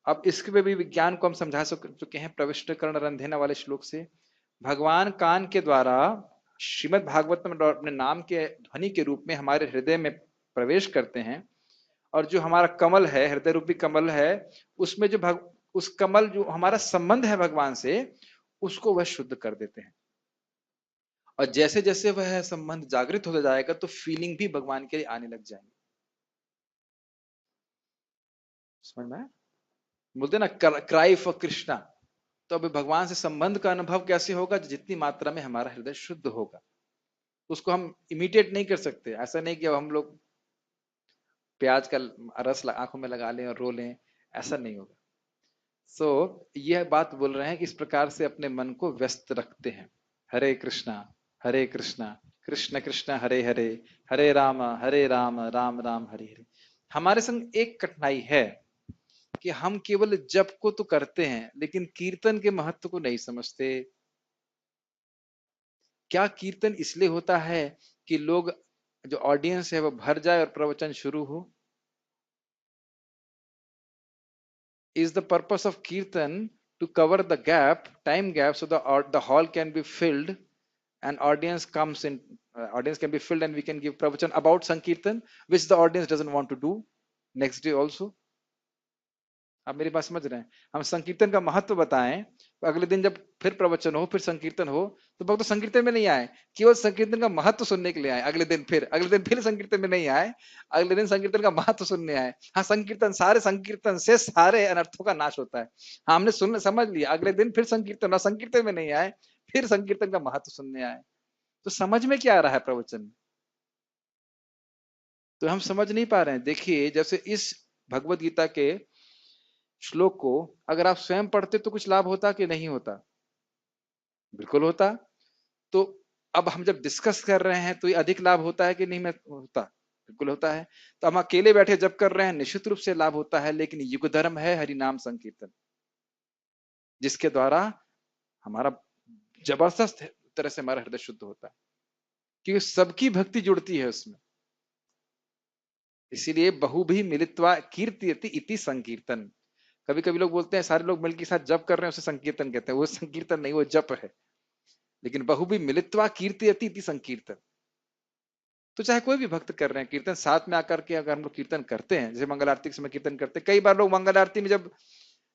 अब इसके भी विज्ञान को हम समझा चुके हैं प्रविष्ट कर्ण रंधेना वाले श्लोक से। भगवान कान के द्वारा श्रीमद् भागवत में अपने नाम के ध्वनि के रूप में हमारे हृदय में प्रवेश करते हैं। और जो हमारा कमल है, हृदय रूपी कमल है, उसमें जो उस कमल जो हमारा संबंध है भगवान से, उसको वह शुद्ध कर देते हैं। और जैसे जैसे वह संबंध जागृत होता जाएगा तो फीलिंग भी भगवान के लिए आने लग जाएंगे। समझ में? बोलते ना क्राई फॉर कृष्णा। तो अभी भगवान से संबंध का अनुभव कैसे होगा? जितनी मात्रा में हमारा हृदय शुद्ध होगा। उसको हम इमिटेट नहीं कर सकते। ऐसा नहीं कि अब हम लोग प्याज का रस आंखों में लगा लें और रो लें, ऐसा नहीं होगा। सो यह बात बोल रहे हैं कि इस प्रकार से अपने मन को व्यस्त रखते हैं। हरे कृष्णा कृष्ण कृष्ण हरे हरे, हरे राम राम राम हरे हरे। हमारे संग एक कठिनाई है कि हम केवल जप को तो करते हैं लेकिन कीर्तन के महत्व को नहीं समझते। क्या कीर्तन इसलिए होता है कि लोग, जो ऑडियंस है वो भर जाए और प्रवचन शुरू हो? Is the purpose of kirtan to cover the gap, time gap, so the hall can be filled and audience comes in, audience can be filled and we can give pravachan about sankirtan, which the audience doesn't want to do next day also? आप मेरी बात समझ रहे हैं? हम संकीर्तन का महत्व बताएं तो अगले दिन जब फिर प्रवचन हो, फिर संकीर्तन हो, तो भक्त तो संकीर्तन में नहीं आए, केवल संकीर्तन का महत्व सुनने के लिए आए। अगले दिन फिर संकीर्तन में नहीं आए, अगले दिन संकीर्तन का महत्व सुनने आए। हाँ, संकीर्तन से सारे अनर्थों का नाश होता है। हाँ, हमने सुन समझ लिया, अगले दिन फिर संकीर्तन, संकीर्तन में नहीं आए, फिर संकीर्तन का महत्व सुनने आए। तो समझ में क्या आ रहा है प्रवचन? तो हम समझ नहीं पा रहे हैं। देखिए जैसे इस भगवत गीता के श्लोक को अगर आप स्वयं पढ़ते तो कुछ लाभ होता कि नहीं होता? बिल्कुल होता। तो अब हम जब डिस्कस कर रहे हैं तो ये अधिक लाभ होता है कि नहीं होता? बिल्कुल होता है। तो हम अकेले बैठे जब कर रहे हैं निश्चित रूप से लाभ होता है, लेकिन युग धर्म है हरि नाम संकीर्तन, जिसके द्वारा हमारा जबरदस्त तरह से हमारा हृदय शुद्ध होता है, क्योंकि सबकी भक्ति जुड़ती है उसमें। इसीलिए बहु भी मिलित्वा कीर्त्यति इति संकीर्तन। कभी कभी लोग बोलते हैं सारे लोग मिलकर साथ जप कर रहे हैं उसे संकीर्तन कहते हैं। वो संकीर्तन नहीं, वो जप है। लेकिन बहु भी मिलित्वा कीर्त्यति इति संकीर्तन, तो चाहे कोई भी भक्त कर रहे हैं कीर्तन, साथ में आकर के अगर हम लोग कीर्तन करते हैं, जैसे मंगल आरती के समय कीर्तन करते हैं, कई बार लोग मंगल आरती में जब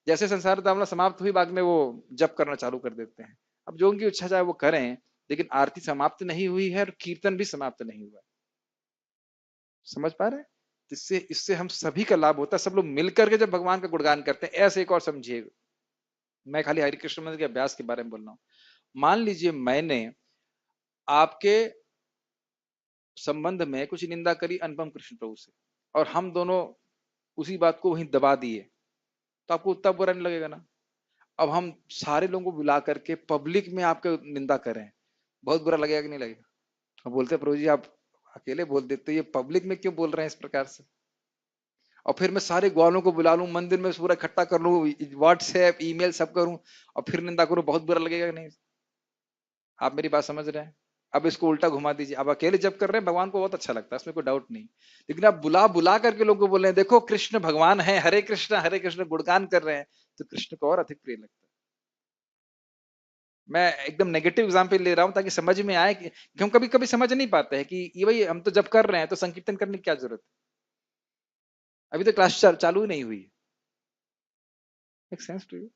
जैसे संसार दामला समाप्त हुई बाद में वो जप करना चालू कर देते हैं। अब जो उनकी इच्छा चाहे वो करें, लेकिन आरती समाप्त नहीं हुई है और कीर्तन भी समाप्त नहीं हुआ है। समझ पा रहे हैं? इससे इससे हम सभी का लाभ होता है। सब लोग मिलकर के जब भगवान का गुणगान करते हैं, ऐसे एक और समझिएगा, मैं खाली हरि कृष्ण मंदिर के अभ्यास के बारे में बोल रहा हूं। मान लीजिए मैंने आपके संबंध में कुछ निंदा करी अनुपम कृष्ण प्रभु से, और हम दोनों उसी बात को वहीं दबा दिए, तो आपको उतना बुरा नहीं लगेगा ना? अब हम सारे लोगों को बुला करके पब्लिक में आपका निंदा करें, बहुत बुरा लगेगा कि नहीं लगेगा? अब बोलते हैं प्रभु जी आप अकेले बोल देते, ये पब्लिक में क्यों बोल रहे हैं इस प्रकार से? और फिर मैं सारे ग्वालों को बुला लूं, मंदिर में पूरा इकट्ठा कर लूं, व्हाट्सएप ईमेल सब करूं, और फिर निंदा करूं, बहुत बुरा लगेगा कि नहीं? आप मेरी बात समझ रहे हैं? अब इसको उल्टा घुमा दीजिए, अब अकेले जब कर रहे हैं भगवान को बहुत अच्छा लगता है, इसमें कोई डाउट नहीं। लेकिन आप बुला बुला करके लोगों को बोल रहे हैं देखो कृष्ण भगवान है, हरे कृष्ण गुणगान कर रहे हैं, तो कृष्ण को और अधिक प्रिय लगता है। मैं एकदम नेगेटिव एग्जाम्पल ले रहा हूं ताकि समझ में आए कि हम कभी कभी समझ नहीं पाते हैं कि ये भाई हम तो जब कर रहे हैं तो संकीर्तन करने की क्या जरूरत है? अभी तो क्लास चालू ही नहीं हुई। Make sense to you?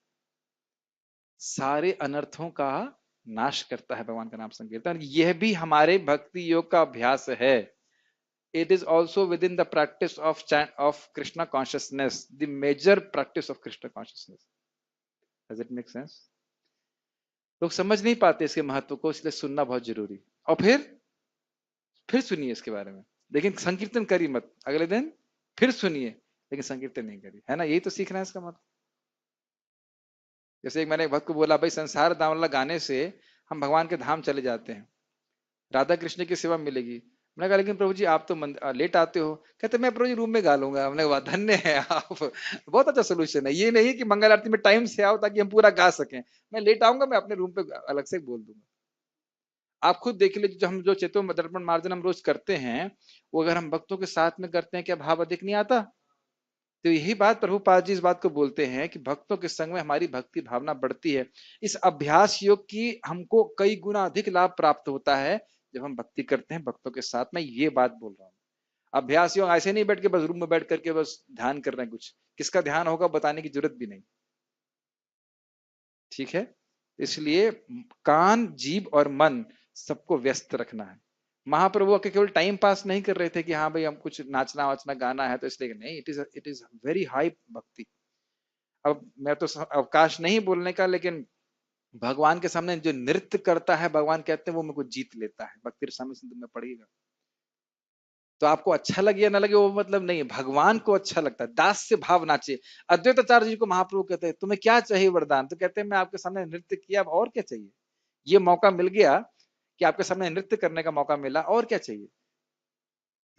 सारे अनर्थों का नाश करता है भगवान का नाम संकीर्तन। यह भी हमारे भक्ति योग का अभ्यास है। It is also within the practice of Krishna consciousness, the major practice of Krishna consciousness. Does it make sense? लोग समझ नहीं पाते इसके महत्व को, इसलिए सुनना बहुत जरूरी। और फिर सुनिए इसके बारे में, लेकिन संकीर्तन करिए मत। अगले दिन फिर सुनिए, लेकिन संकीर्तन नहीं करिए, है ना? यही तो सीखना है इसका मतलब। जैसे एक मैंने एक भक्त को बोला भाई संसार दामला गाने से हम भगवान के धाम चले जाते हैं, राधा कृष्ण की सेवा मिलेगी। मैंने कहा लेकिन प्रभु जी आप तो लेट आते हो। कहते मैं प्रभु जी रूम में गा लूंगा। हमने कहा धन्य है आप, बहुत अच्छा सोल्यूशन है। ये नहीं कि मंगल आरती में टाइम से आओ ताकि हम पूरा गा सकें, मैं लेट आऊंगा, मैं अपने रूम पे अलग से बोल दूंगा। आप खुद देख लीजिए, जो हम जो चेतो दर्पण मार्जन हम रोज करते हैं, वो अगर हम भक्तों के साथ में करते हैं, क्या भाव अधिक नहीं आता? तो यही बात प्रभुपाद जी इस बात को बोलते हैं कि भक्तों के संग में हमारी भक्ति भावना बढ़ती है। इस अभ्यास योग की हमको कई गुना अधिक लाभ प्राप्त होता है जब हम भक्ति करते हैं भक्तों के साथ में। ये बात बोल रहा हूँ। अभ्यास योग ऐसे नहीं बैठ के बस रूम में बैठ करके बस ध्यान कर रहे हैं, कुछ किसका ध्यान होगा बताने की जरूरत भी नहीं। ठीक है? इसलिए कान जीभ और मन सबको व्यस्त रखना है। महाप्रभु के केवल टाइम पास नहीं कर रहे थे कि हाँ भाई हम कुछ नाचना वाचना गाना है तो इसलिए नहीं, इट इज वेरी हाई भक्ति। अब मैं तो अवकाश नहीं बोलने का, लेकिन भगवान के सामने जो नृत्य करता है भगवान कहते हैं वो मेरे को जीत लेता है। भक्ति रसामृत सिंधु में पढ़िएगा। तो आपको अच्छा लगे या ना लगे वो मतलब नहीं है, भगवान को अच्छा लगता है। दास से भाव नाचे। अद्वैताचार्य जी को महाप्रभु कहते हैं तुम्हें क्या चाहिए वरदान? तो कहते हैं मैं आपके सामने नृत्य किया, अब और क्या चाहिए? ये मौका मिल गया कि आपके सामने नृत्य करने का मौका मिला, और क्या चाहिए?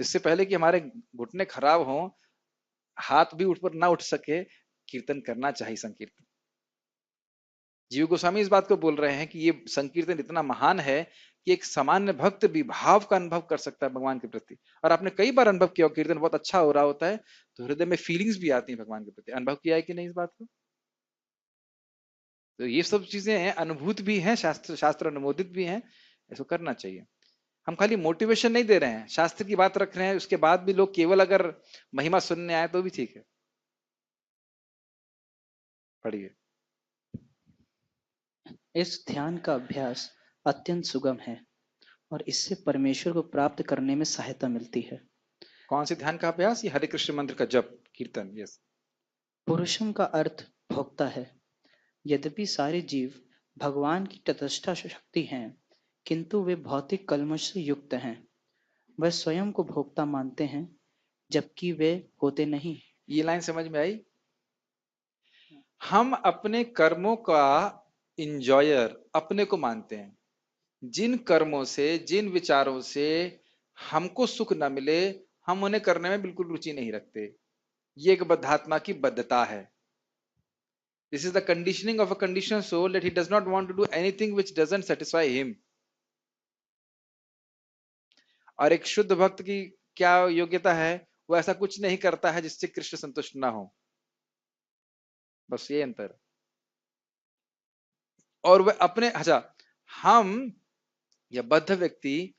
इससे पहले कि हमारे घुटने खराब हों, हाथ भी उठ पर ना उठ सके, कीर्तन करना चाहिए। संकीर्तन जीव गोस्वामी इस बात को बोल रहे हैं कि ये संकीर्तन इतना महान है कि एक सामान्य भक्त भी भाव का अनुभव कर सकता है भगवान के प्रति। और आपने कई बार अनुभव किया, कीर्तन बहुत अच्छा हो रहा होता है तो हृदय में फीलिंग्स भी आती हैं भगवान के प्रति। अनुभव किया है कि नहीं इस बात को? तो ये सब चीजें हैं, अनुभूत भी हैं, शास्त्र अनुमोदित भी हैं, इसको करना चाहिए। हम खाली मोटिवेशन नहीं दे रहे हैं, शास्त्र की बात रख रहे हैं। उसके बाद भी लोग केवल अगर महिमा सुनने आए तो भी ठीक है। पढ़िए। इस ध्यान का अभ्यास अत्यंत सुगम है और इससे परमेश्वर को प्राप्त करने में सहायता मिलती है। कौन से ध्यान का अभ्यास? ये हरे कृष्ण मंत्र का जप कीर्तन। यस। पुरुषम का अर्थ भोक्ता है। यद्यपि सारे जीव भगवान की तटस्थ शक्ति हैं, किंतु वे भौतिक कल्मश से युक्त हैं। वह स्वयं को भोक्ता मानते हैं, जबकि वे होते नहीं। ये लाइन समझ में आई? हम अपने कर्मों का इंजॉयर अपने को मानते हैं। जिन कर्मों से, जिन विचारों से हमको सुख न मिले, हम उन्हें करने में बिल्कुल रुचि नहीं रखते। ये एक बद्धात्मा की बद्धता है। This is the conditioning of a conditioned soul that he does not want to do anything which doesn't satisfy him. और एक शुद्ध भक्त की क्या योग्यता है? वो ऐसा कुछ नहीं करता है जिससे कृष्ण संतुष्ट ना हो। बस ये अंतर। और वह अपने, अच्छा, हम या बद्ध व्यक्ति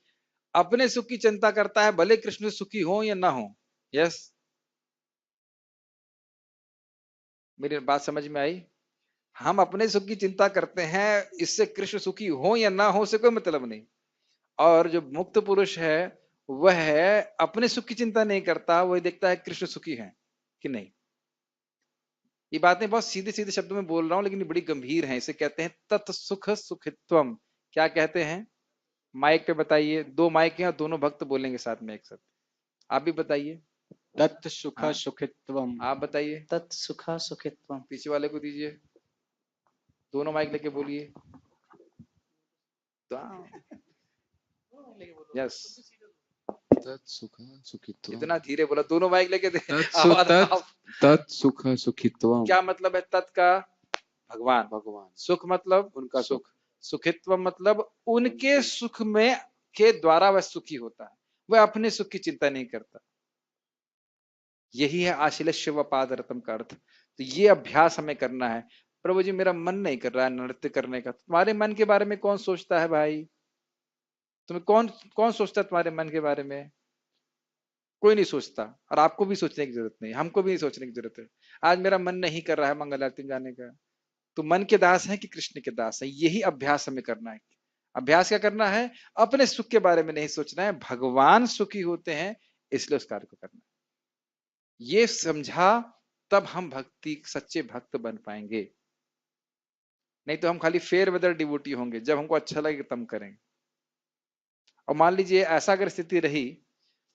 अपने सुख की चिंता करता है, भले कृष्ण सुखी हो या ना हो। यस, मेरी बात समझ में आई? हम अपने सुख की चिंता करते हैं, इससे कृष्ण सुखी हो या ना हो से कोई मतलब नहीं। और जो मुक्त पुरुष है वह है अपने सुख की चिंता नहीं करता, वह देखता है कृष्ण सुखी है कि नहीं। ये बातें बहुत सीधे सीधे शब्दों में बोल रहा हूं, लेकिन ये बड़ी गंभीर हैं। इसे कहते हैं तत् सुख सुखित्वम। क्या कहते हैं? माइक पे बताइए। 2 माइक हैं और दोनों भक्त बोलेंगे साथ में एक साथ। आप भी बताइए। तत् सुख हाँ, सुखित्वम। आप बताइए। तत् सुखा सुखित्वम। पीछे वाले को दीजिए, दोनों माइक लेके बोलिए। यस, तत्सुख सुखित्वम। इतना धीरे बोला, दोनों माइक लेके दे। आवाज साफ। तत्सुख सुखित्वम। क्या मतलब है तत् का? भगवान। भगवान। सुख मतलब उनका सुख। सुखित्व मतलब उनके सुख में के द्वारा वह सुखी होता है, वह अपने सुख की चिंता नहीं करता। यही है आश्लेष्य व पादरतम का अर्थ। तो ये अभ्यास हमें करना है। प्रभु जी मेरा मन नहीं कर रहा है नृत्य करने का। तुम्हारे मन के बारे में कौन सोचता है भाई? तुम्हें कौन कौन सोचता है तुम्हारे मन के बारे में? कोई नहीं सोचता, और आपको भी सोचने की जरूरत नहीं, हमको भी नहीं सोचने की जरूरत है। आज मेरा मन नहीं कर रहा है मंगल आरती में जाने का। तो मन के दास है कि कृष्ण के दास है? यही अभ्यास हमें करना है। अभ्यास क्या करना है? अपने सुख के बारे में नहीं सोचना है, भगवान सुखी होते हैं इसलिए उस कार्य को करना है। ये समझा तब हम भक्ति सच्चे भक्त बन पाएंगे। नहीं तो हम खाली फेयर वेदर डिवोटी होंगे, जब हमको अच्छा लगे तब करेंगे। और मान लीजिए ऐसा अगर स्थिति रही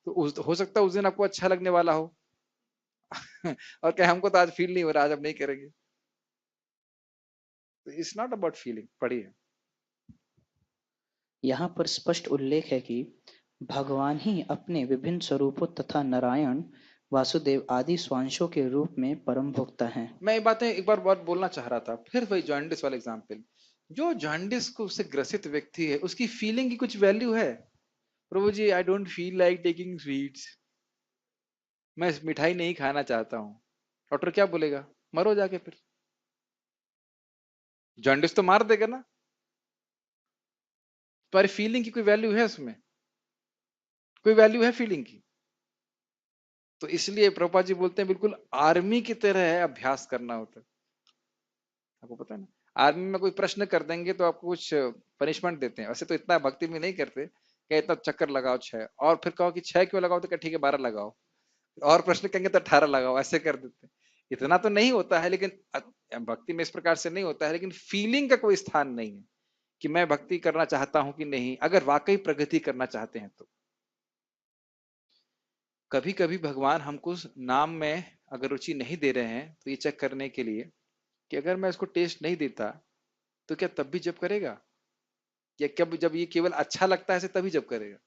तो हो सकता है उस दिन आपको अच्छा लगने वाला हो और क्या हमको तो आज फील नहीं हो रहा, आज हम नहीं करेंगे। तो इट्स नॉट अबाउट फीलिंग। पढ़िए। यहाँ पर स्पष्ट उल्लेख है कि भगवान ही अपने विभिन्न स्वरूपों तथा नारायण, वासुदेव आदि स्वांशों के रूप में परम भोक्ता हैं। मैं ये बातें एक बार बहुत बोलना चाह रहा था, फिर वही जॉन्डिस वाला एग्जाम्पल। जो जॉन्डिस को से ग्रसित व्यक्ति है, उसकी फीलिंग की कुछ वैल्यू है? प्रभु जी I don't feel like taking sweets, मैं मिठाई नहीं खाना चाहता हूँ। डॉक्टर क्या बोलेगा? मरो जाके। फिर जॉन्डिस तो मार देगा ना। तुम्हारी फीलिंग की कोई वैल्यू है उसमें? कोई वैल्यू है फीलिंग की? तो इसलिए प्रभुपाद जी बोलते हैं बिल्कुल आर्मी की तरह है, अभ्यास करना होता है। आपको पता है ना, आर्मी में कोई प्रश्न कर देंगे तो आपको कुछ पनिशमेंट देते हैं। वैसे तो इतना भक्ति में नहीं करते कि इतना चक्कर लगाओ 6, और फिर कहो कि 6 क्यों लगाओ, तो क्या ठीक है 12 लगाओ, और प्रश्न कहेंगे तो 18 लगाओ, ऐसे कर देते हैं। इतना तो नहीं होता है, लेकिन भक्ति में इस प्रकार से नहीं होता है। लेकिन फीलिंग का कोई स्थान नहीं है कि मैं भक्ति करना चाहता हूं कि नहीं, अगर वाकई प्रगति करना चाहते हैं तो। कभी कभी भगवान हमको नाम में अगर रुचि नहीं दे रहे हैं तो ये चेक करने के लिए कि अगर मैं इसको टेस्ट नहीं देता तो क्या तब भी जप करेगा, या कब जब ये केवल अच्छा लगता है तभी जप करेगा।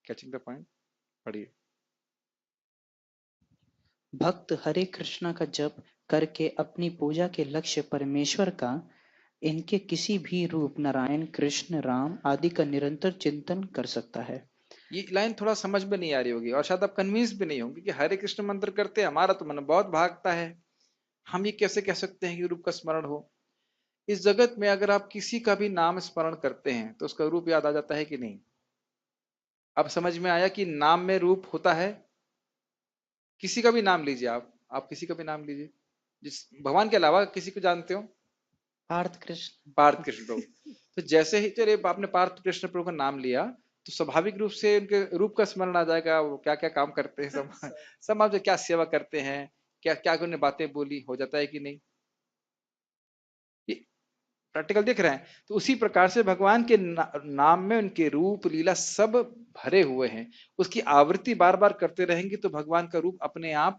Catching the point? पढ़िए। भक्त हरे कृष्णा का जप करके अपनी पूजा के लक्ष्य परमेश्वर का, इनके किसी भी रूप नारायण, कृष्ण, राम आदि का निरंतर चिंतन कर सकता है। ये लाइन थोड़ा समझ में नहीं आ रही होगी और शायद आप कन्विंस भी नहीं होंगे कि हरे कृष्ण मंत्र करते हमारा तो मन बहुत भागता है, हम ये कैसे कह सकते हैं कि रूप का स्मरण हो। इस जगत में अगर आप किसी का भी नाम स्मरण करते हैं तो उसका रूप याद आ जाता है कि नहीं? अब समझ में आया कि नाम में रूप होता है। किसी का भी नाम लीजिए, आप किसी का भी नाम लीजिए, जिस भगवान के अलावा किसी को जानते हो? पार्थ कृष्ण। पार्थ कृष्ण प्रभु। तो जैसे ही चलिए आपने पार्थ कृष्ण प्रभु का नाम लिया तो स्वाभाविक रूप से उनके रूप का स्मरण आ जाएगा। वो क्या क्या काम करते हैं, सब समाज में क्या सेवा करते हैं, क्या क्या उन्होंने बातें बोली, हो जाता है कि नहीं? प्रैक्टिकल दिख रहे हैं। तो उसी प्रकार से भगवान के नाम में उनके रूप लीला सब भरे हुए हैं। उसकी आवृत्ति बार बार करते रहेंगे तो भगवान का रूप अपने आप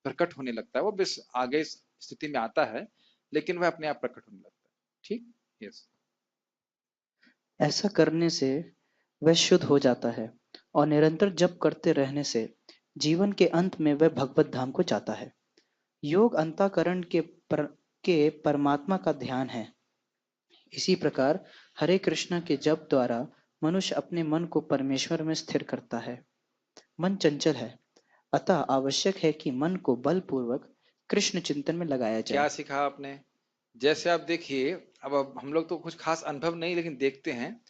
प्रकट होने लगता है। वो बस आगे स्थिति में आता है, लेकिन वह अपने आप प्रकट होने लगता है। ठीक, यस। ऐसा करने से वह शुद्ध हो जाता है और निरंतर जप करते रहने से जीवन के अंत में वह भगवत धाम को जाता है। योग अंतःकरण के परमात्मा का ध्यान है। इसी प्रकार हरे कृष्णा के जप द्वारा मनुष्य अपने मन को परमेश्वर में स्थिर करता है। मन चंचल है, अतः आवश्यक है कि मन को बलपूर्वक कृष्ण चिंतन में लगाया क्या जाए। सीखा आपने? जैसे आप देखिए, अब हम लोग तो कुछ खास अनुभव नहीं, लेकिन देखते हैं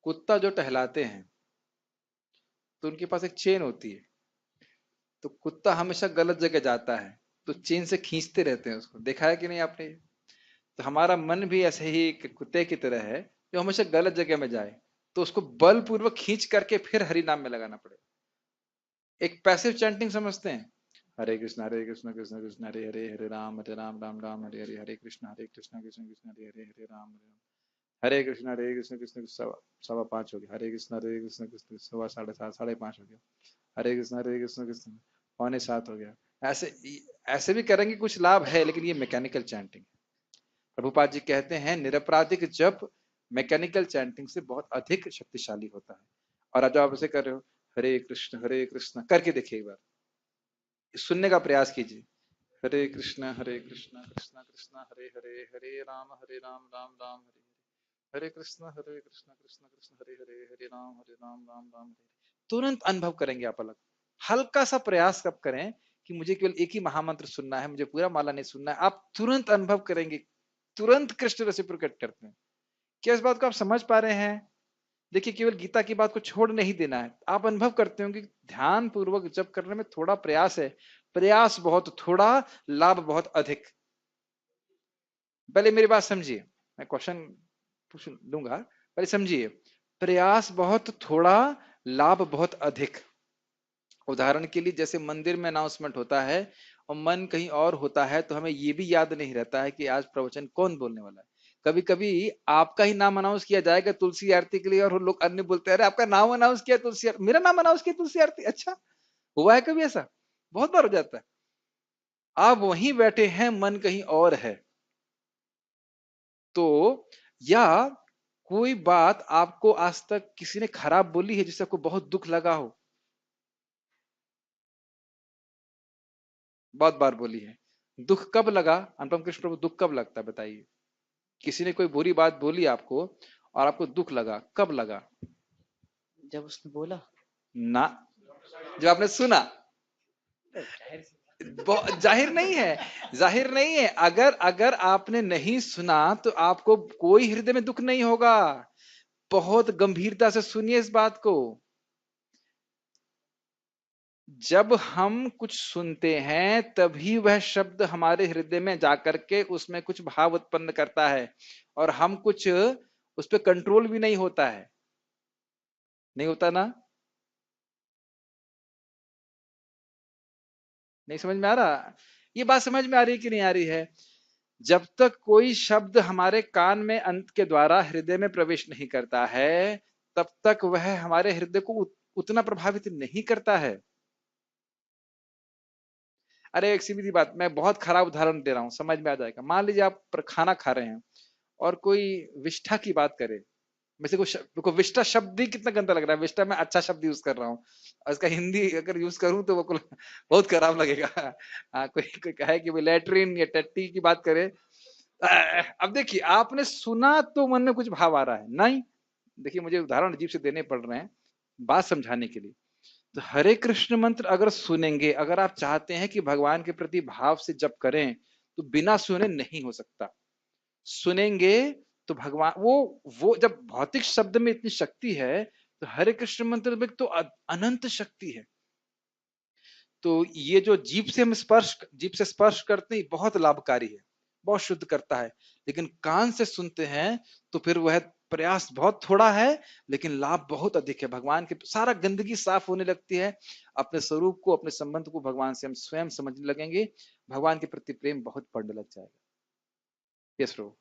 कुत्ता जो टहलाते हैं तो उनके पास एक चेन होती है, तो कुत्ता हमेशा गलत जगह जाता है तो चेन से खींचते रहते हैं उसको। देखा है कि नहीं आपने? तो हमारा मन भी ऐसे ही एक कुत्ते की तरह है जो हमेशा गलत जगह में जाए तो उसको बलपूर्वक खींच करके फिर हरि नाम में लगाना पड़े। एक पैसिव चैंटिंग समझते हैं, हरे कृष्ण कृष्ण कृष्ण हरे हरे, हरे राम राम राम हरे हरे, हरे कृष्ण कृष्ण कृष्ण हरे हरे, हरे राम हरे कृष्ण कृष्ण 5:15 हो गया, हरे कृष्ण कृष्ण 7:15 5:30 हो गया, हरे कृष्ण कृष्ण 6:45 हो गया। ऐसे ऐसे भी करेंगे कुछ लाभ है, लेकिन ये मैकेनिकल चैंटिंग। प्रभुपाद जी कहते हैं निरपराधिक जप मैकेनिकल चैंटिंग से बहुत अधिक शक्तिशाली होता है। और आज आप ऐसे कर रहे हो, हरे कृष्ण करके देखिए एक बार, सुनने का प्रयास कीजिए। हरे कृष्ण कृष्ण कृष्ण हरे हरे, हरे राम राम राम हरे हरे कृष्ण कृष्ण कृष्ण हरे हरे, हरे राम राम राम हरे। तुरंत अनुभव करेंगे आप अलग। हल्का सा प्रयास कब करें कि मुझे केवल एक ही महामंत्र सुनना है, मुझे पूरा माला नहीं सुनना है, आप तुरंत अनुभव करेंगे, तुरंत कृष्ण रेसिप्रोकेट करते हैं। क्या इस बात को आप समझ पा रहे हैं? देखिए, केवल गीता की बात को छोड़ नहीं देना है। आप अनुभव करते होंगे ध्यान पूर्वक जब करने में थोड़ा प्रयास है, प्रयास बहुत थोड़ा, लाभ बहुत अधिक। पहले मेरी बात समझिए, मैं क्वेश्चन पूछ दूंगा, पहले समझिए। प्रयास बहुत थोड़ा, लाभ बहुत अधिक। उदाहरण के लिए जैसे मंदिर में अनाउंसमेंट होता है और मन कहीं और होता है तो हमें ये भी याद नहीं रहता है कि आज प्रवचन कौन बोलने वाला है। कभी कभी आपका ही नाम अनाउंस किया जाएगा तुलसी आरती के लिए और लोग अन्य बोलते हैं अरे आपका नाम अनाउंस किया तुलसी आरती, मेरा नाम अनाउंस किया तुलसी आरती। अच्छा, हुआ है कभी ऐसा? बहुत बार हो जाता है। आप वहीं बैठे हैं, मन कहीं और है। तो या कोई बात आपको आज तक किसी ने खराब बोली है जिससे आपको बहुत दुख लगा हो, बहुत बार बोली है। दुख कब लगा? अनुपम कृष्ण प्रभु, दुख कब लगता है बताइए? किसी ने कोई बुरी बात बोली आपको और आपको दुख लगा, कब लगा? जब उसने बोला ना, जब आपने सुना। जाहिर नहीं है, जाहिर नहीं है। अगर अगर आपने नहीं सुना तो आपको कोई हृदय में दुख नहीं होगा। बहुत गंभीरता से सुनिए इस बात को। जब हम कुछ सुनते हैं तभी वह शब्द हमारे हृदय में जाकर के उसमें कुछ भाव उत्पन्न करता है और हम कुछ उस पर कंट्रोल भी नहीं होता है। नहीं होता ना? नहीं समझ में आ रहा? ये बात समझ में आ रही कि नहीं आ रही है? जब तक कोई शब्द हमारे कान में अंत के द्वारा हृदय में प्रवेश नहीं करता है तब तक वह हमारे हृदय को उतना प्रभावित नहीं करता है। अरे एक सीधी बात, मैं बहुत खराब उदाहरण दे रहा हूं, समझ में आ जाएगा। मान लीजिए आप खाना खा रहे हैं और कोई विष्ठा की बात करे। वैसे को विष्ठा शब्द ही कितना गंदा लग रहा है। विष्ठा में अच्छा शब्द यूज कर रहा हूँ, उसका हिंदी अगर यूज करूं तो वो बहुत खराब लगेगा। कोई कहे कि लेटरिन या टट्टी की बात करे। अब देखिए, आपने सुना तो मन में कुछ भाव आ रहा है नहीं? देखिए, मुझे उदाहरण अजीब से देने पड़ रहे हैं बात समझाने के लिए। तो हरे कृष्ण मंत्र अगर सुनेंगे, अगर आप चाहते हैं कि भगवान के प्रति भाव से जप करें तो बिना सुने नहीं हो सकता। सुनेंगे तो भगवान वो जब भौतिक शब्द में इतनी शक्ति है तो हरे कृष्ण मंत्र में तो अनंत शक्ति है। तो ये जो जीभ से स्पर्श करते ही बहुत लाभकारी है, बहुत शुद्ध करता है। लेकिन कान से सुनते हैं तो फिर वह प्रयास बहुत थोड़ा है लेकिन लाभ बहुत अधिक है। भगवान के सारा गंदगी साफ होने लगती है। अपने स्वरूप को, अपने संबंध को भगवान से हम स्वयं समझने लगेंगे। भगवान के प्रति प्रेम बहुत बढ़ने लग जाएगा। यस प्रभु।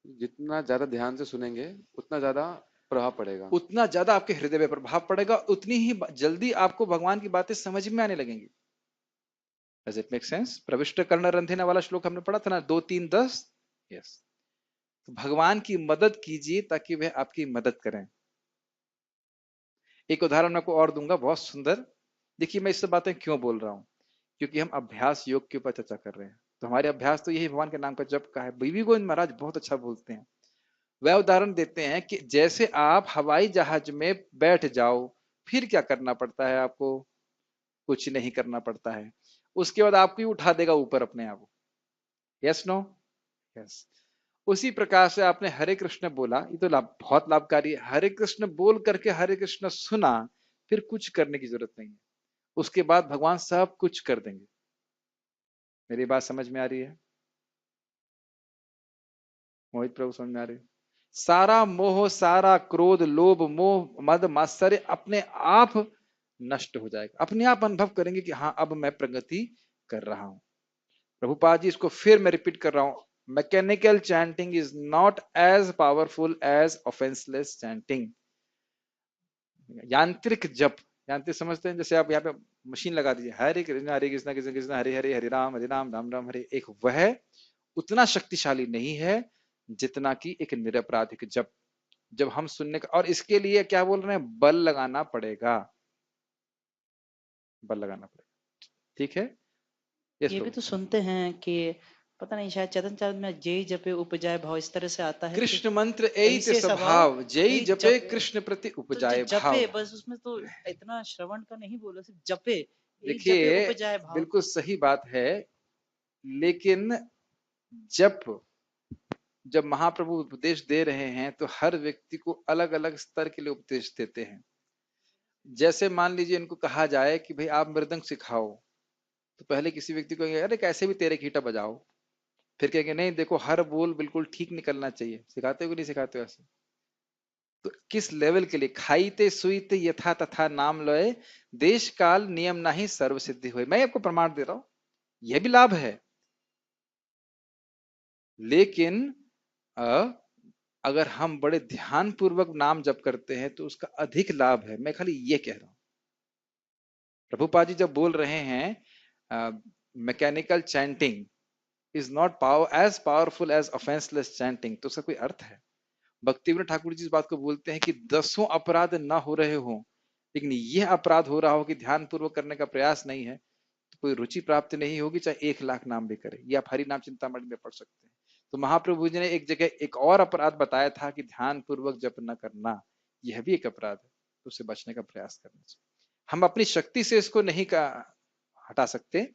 जितना ज्यादा ध्यान से सुनेंगे उतना ज्यादा प्रभाव पड़ेगा। उतना ज्यादा आपके हृदय पे प्रभाव पड़ेगा, उतनी ही जल्दी आपको भगवान की बातें समझ में आने लगेंगी। Does it make sense? प्रविष्ट कर्ण रंधिना वाला श्लोक हमने पढ़ा था ना, 2 3 10। यस, तो भगवान की मदद कीजिए ताकि वह आपकी मदद करें। एक उदाहरण मैं आपको और दूंगा, बहुत सुंदर। देखिए मैं इस सब बातें क्यों बोल रहा हूं, क्योंकि हम अभ्यास योग के ऊपर चर्चा कर रहे हैं। तो हमारे अभ्यास तो यही भगवान के नाम का जप का है। बीबी गोविंद महाराज बहुत अच्छा बोलते हैं। वह उदाहरण देते हैं कि जैसे आप हवाई जहाज में बैठ जाओ, फिर क्या करना पड़ता है आपको? कुछ नहीं करना पड़ता है। उसके बाद आपको ही उठा देगा ऊपर अपने आप। Yes no? यस। उसी प्रकार से आपने हरे कृष्ण बोला, ये तो बहुत लाभकारी है। हरे कृष्ण बोल करके हरे कृष्ण सुना, फिर कुछ करने की जरूरत नहीं है। उसके बाद भगवान सब कुछ कर देंगे। मेरी बात समझ में आ रही है मोहित प्रभु? समझ में आ रही है? सारा मोह, सारा क्रोध, लोभ, मोह, मद, मात्सर्य अपने आप नष्ट हो जाएगा। अपने आप अनुभव करेंगे कि हाँ अब मैं प्रगति कर रहा हूं। प्रभुपाद जी इसको फिर मैं रिपीट कर रहा हूं, mechanical chanting is not as powerful as offenceless chanting. यांत्रिक जप, यांत्रिक समझते हैं? जैसे आप यहाँ पे मशीन लगा दीजिए, हरे कृष्ण कृष्ण कृष्ण हरे हरे, हरे राम राम राम हरे, एक वह उतना शक्तिशाली नहीं है जितना कि एक निरपराधिक जप। जब हम सुनने का, और इसके लिए क्या बोल रहे हैं, बल लगाना पड़ेगा, बल लगाना पड़ेगा। ठीक है? यस ये भी प्रभु। तो सुनते हैं कि पता नहीं, शायद चेतन चांद में जय जपे उपजाए भाव इस तरह से आता है कि कृष्ण मंत्र एत ऐसे स्वभाव, जय यही जपे जप, कृष्ण प्रति तो उपजाए जो भाव। जपे बस, उसमें तो इतना श्रवण का नहीं बोला, सिर्फ जपे, यही जपे देखिए उपजाए भाव। बिल्कुल सही बात है, लेकिन जब जब महाप्रभु उपदेश दे रहे हैं तो हर व्यक्ति को अलग अलग स्तर के लिए उपदेश देते हैं। जैसे मान लीजिए इनको कहा जाए कि भाई आप मृदंग सिखाओ, तो पहले किसी व्यक्ति को कहेंगे, अरे कैसे भी तेरे कीटा बजाओ। फिर कहेंगे नहीं देखो हर बोल बिल्कुल ठीक निकलना चाहिए। सिखाते हो कि नहीं सिखाते हो ऐसे? तो किस लेवल के लिए? खाईते सुईते यथा तथा नाम लय, देश काल नियम नहीं सर्व सिद्धि हुई। मैं आपको प्रमाण दे रहा हूं, यह भी लाभ है। लेकिन अगर हम बड़े ध्यान पूर्वक नाम जप करते हैं तो उसका अधिक लाभ है। मैं खाली ये कह रहा हूं। प्रभुपाद जी जब बोल रहे हैं mechanical chanting is not as powerful as offenceless chanting, तो उसका कोई अर्थ है? भक्तिविनोद ठाकुर जी इस बात को बोलते हैं कि 10 अपराध ना हो रहे हो, लेकिन यह अपराध हो रहा हो कि ध्यान पूर्वक करने का प्रयास नहीं है, तो कोई रुचि प्राप्त नहीं होगी, चाहे 1 लाख नाम भी करे। ये आप हरि नाम चिंतामणि में पढ़ सकते हैं। तो महाप्रभु जी ने एक जगह एक और अपराध बताया था कि ध्यान पूर्वक जप न करना, यह भी एक अपराध है, तो उससे बचने का प्रयास करना चाहिए। हम अपनी शक्ति से इसको नहीं हटा सकते,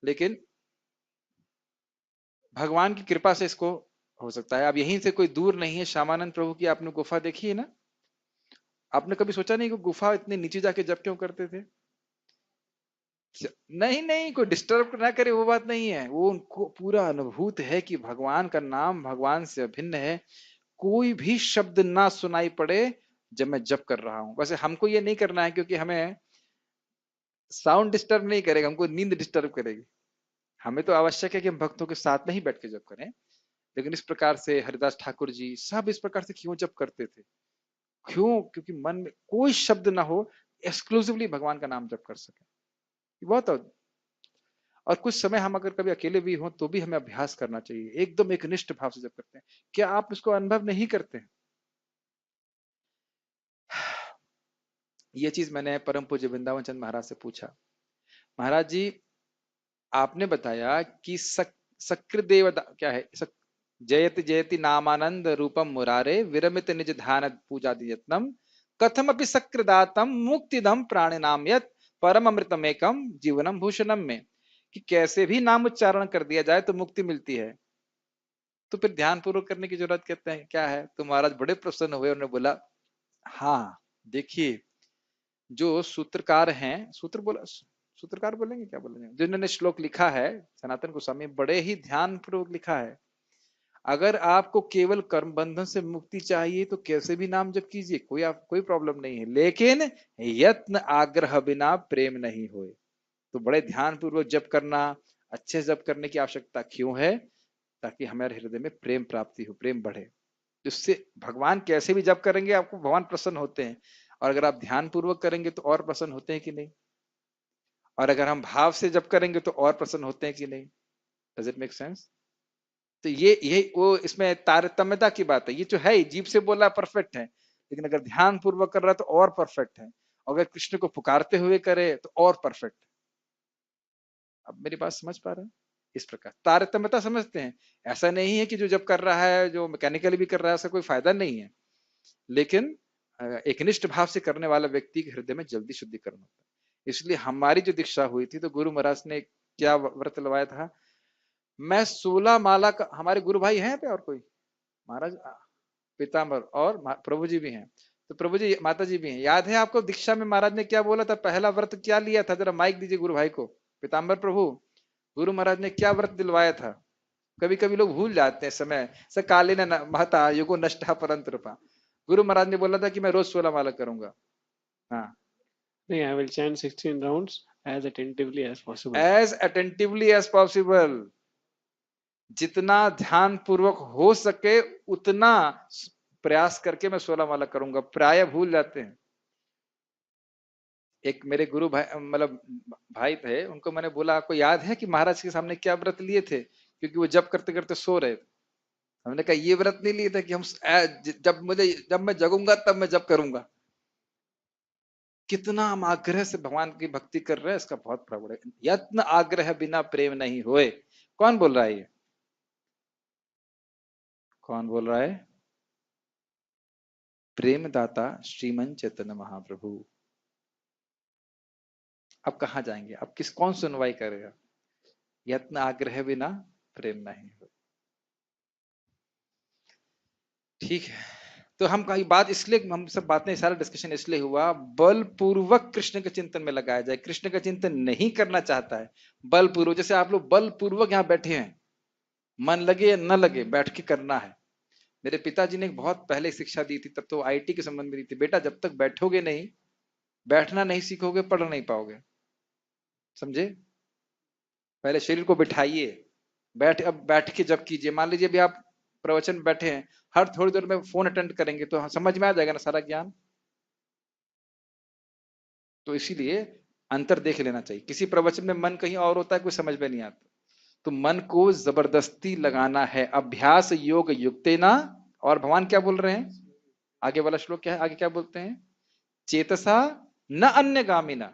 लेकिन भगवान की कृपा से इसको हो सकता है। अब यहीं से कोई दूर नहीं है, श्यामानंद प्रभु की आपने गुफा देखी है ना? आपने कभी सोचा नहीं कि गुफा इतने नीचे जाके जप क्यों करते थे? नहीं नहीं, कोई डिस्टर्ब ना करे वो बात नहीं है, वो उनको पूरा अनुभूत है कि भगवान का नाम भगवान से अभिन्न है। कोई भी शब्द ना सुनाई पड़े जब मैं जप कर रहा हूं। वैसे हमको ये नहीं करना है क्योंकि हमें साउंड डिस्टर्ब नहीं करेगा, हमको नींद डिस्टर्ब करेगी। हमें तो आवश्यक है कि हम भक्तों के साथ में ही बैठ के जप करें। लेकिन इस प्रकार से हरिदास ठाकुर जी सब इस प्रकार से क्यों जप करते थे? क्यों? क्योंकि मन में कोई शब्द ना हो, एक्सक्लूसिवली भगवान का नाम जप कर सके। बहुत और कुछ समय हम अगर कभी अकेले भी हों तो भी हमें अभ्यास करना चाहिए, एकदम एक निष्ठ भाव से जब करते हैं। क्या आप इसको अनुभव नहीं करते हैं? ये चीज मैंने परम पूज्य वृंदावन चंद महाराज से पूछा। महाराज जी आपने बताया कि सक्रदेव क्या है, जयति जयति नामानंद रूपम मुरारे विरमित निज ध्यान पूजा यत्नम कथमपि सक्रदातम मुक्तिदम प्राणिनाम यत परम अमृतमेकम जीवनम भूषणम में, कि कैसे भी नाम उच्चारण कर दिया जाए तो मुक्ति मिलती है। तो फिर ध्यान पूर्वक करने की जरूरत कहते हैं क्या है? तो महाराज बड़े प्रसन्न हुए, उन्होंने बोला हाँ देखिए, जो सूत्रकार हैं, सूत्रकार बोलेंगे क्या बोलेंगे, जिन्होंने श्लोक लिखा है, सनातन गोस्वामी, बड़े ही ध्यान पूर्वक लिखा है। अगर आपको केवल कर्म बंधन से मुक्ति चाहिए तो कैसे भी नाम जप कीजिए, कोई प्रॉब्लम नहीं है, लेकिन यत्न आग्रह बिना प्रेम नहीं होए। तो बड़े ध्यान पूर्वक जप करना, अच्छे जप करने की आवश्यकता क्यों है? ताकि हमारे हृदय में प्रेम प्राप्ति हो, प्रेम बढ़े, जिससे भगवान कैसे भी जप करेंगे आपको भगवान प्रसन्न होते हैं, और अगर आप ध्यान पूर्वक करेंगे तो और प्रसन्न होते हैं कि नहीं, और अगर हम भाव से जप करेंगे तो और प्रसन्न होते हैं कि नहीं। Does it make sense? तो ये वो इसमें तारतम्यता की बात है। ये जो है जीभ से बोला परफेक्ट है, लेकिन अगर ध्यान पूर्वक कर रहा है तो और परफेक्ट है, अगर कृष्ण को पुकारते हुए करे तो और परफेक्ट है। अब मेरी बात समझ पा रहे हैं? इस प्रकार तारतम्यता समझते हैं। ऐसा नहीं है कि जो जब कर रहा है जो मैकेनिकली भी कर रहा है उसका कोई फायदा नहीं है, लेकिन एक निष्ठ भाव से करने वाला व्यक्ति के हृदय में जल्दी शुद्धिकरण होता है। इसलिए हमारी जो दीक्षा हुई थी तो गुरु महाराज ने क्या व्रत लवाया था, मैं 16 माला का, हमारे गुरु भाई हैं पे और कोई महाराज पीताम्बर और प्रभु जी भी हैं, तो प्रभु जी माता जी भी हैं। याद है आपको दीक्षा में महाराज ने क्या बोला था, पहला व्रत क्या लिया था, जरा माइक दीजिए गुरु भाई को। पीताम्बर प्रभु, गुरु महाराज ने क्या व्रत दिलवाया था? कभी कभी लोग भूल जाते हैं समय से, काले न महता युगो नष्टा परंतृपा। गुरु महाराज ने बोला था कि मैं रोज 16 माला करूंगा। हाँ, नहीं, I will chant 16 rounds as attentively as possible. as attentively as possible, जितना ध्यान पूर्वक हो सके उतना प्रयास करके मैं 16 माला करूंगा। प्राय भूल जाते हैं। एक मेरे गुरु भाई मतलब भाई थे, उनको मैंने बोला आपको याद है कि महाराज के सामने क्या व्रत लिए थे, क्योंकि वो जब करते करते सो रहे थे। हमने कहा ये व्रत नहीं लिए थे कि हम जब मैं जगूंगा तब मैं जब करूंगा। कितना हम आग्रह से भगवान की भक्ति कर रहे हैं, इसका बहुत प्रभाव है। यत्न आग्रह बिना प्रेम नहीं होए। कौन बोल रहा है ये? कौन बोल रहा है? प्रेम दाता श्रीमन चैतन्य महाप्रभु। अब कहां जाएंगे? अब कौन सुनवाई करेगा? यत्न आग्रह बिना प्रेम नहीं हो। ठीक है, तो हम कहीं बात इसलिए, हम सब बातें सारा डिस्कशन इसलिए हुआ, बलपूर्वक कृष्ण के चिंतन में लगाया जाए। कृष्ण का चिंतन नहीं करना चाहता है बलपूर्वक, जैसे आप लोग बलपूर्वक यहाँ बैठे हैं, मन लगे या न लगे बैठ के करना है। मेरे पिताजी ने बहुत पहले शिक्षा दी थी, तब तो आईटी के संबंध में दी थी, बेटा जब तक बैठोगे नहीं, बैठना नहीं सीखोगे, पढ़ नहीं पाओगे। समझे? पहले शरीर को बिठाइए, अब बैठ के जब कीजिए। मान लीजिए भी आप प्रवचन बैठे हैं, हर थोड़ी देर में फोन अटेंड करेंगे तो समझ में आ जाएगा ना सारा ज्ञान। तो इसीलिए अंतर देख लेना चाहिए। किसी प्रवचन में मन कहीं और होता है, कुछ समझ में नहीं आता, तो मन को जबरदस्ती लगाना है। अभ्यास योग युक्तेना। और भगवान क्या बोल रहे हैं? आगे वाला श्लोक क्या है? आगे क्या बोलते हैं? चेतसा न अन्य गामिना।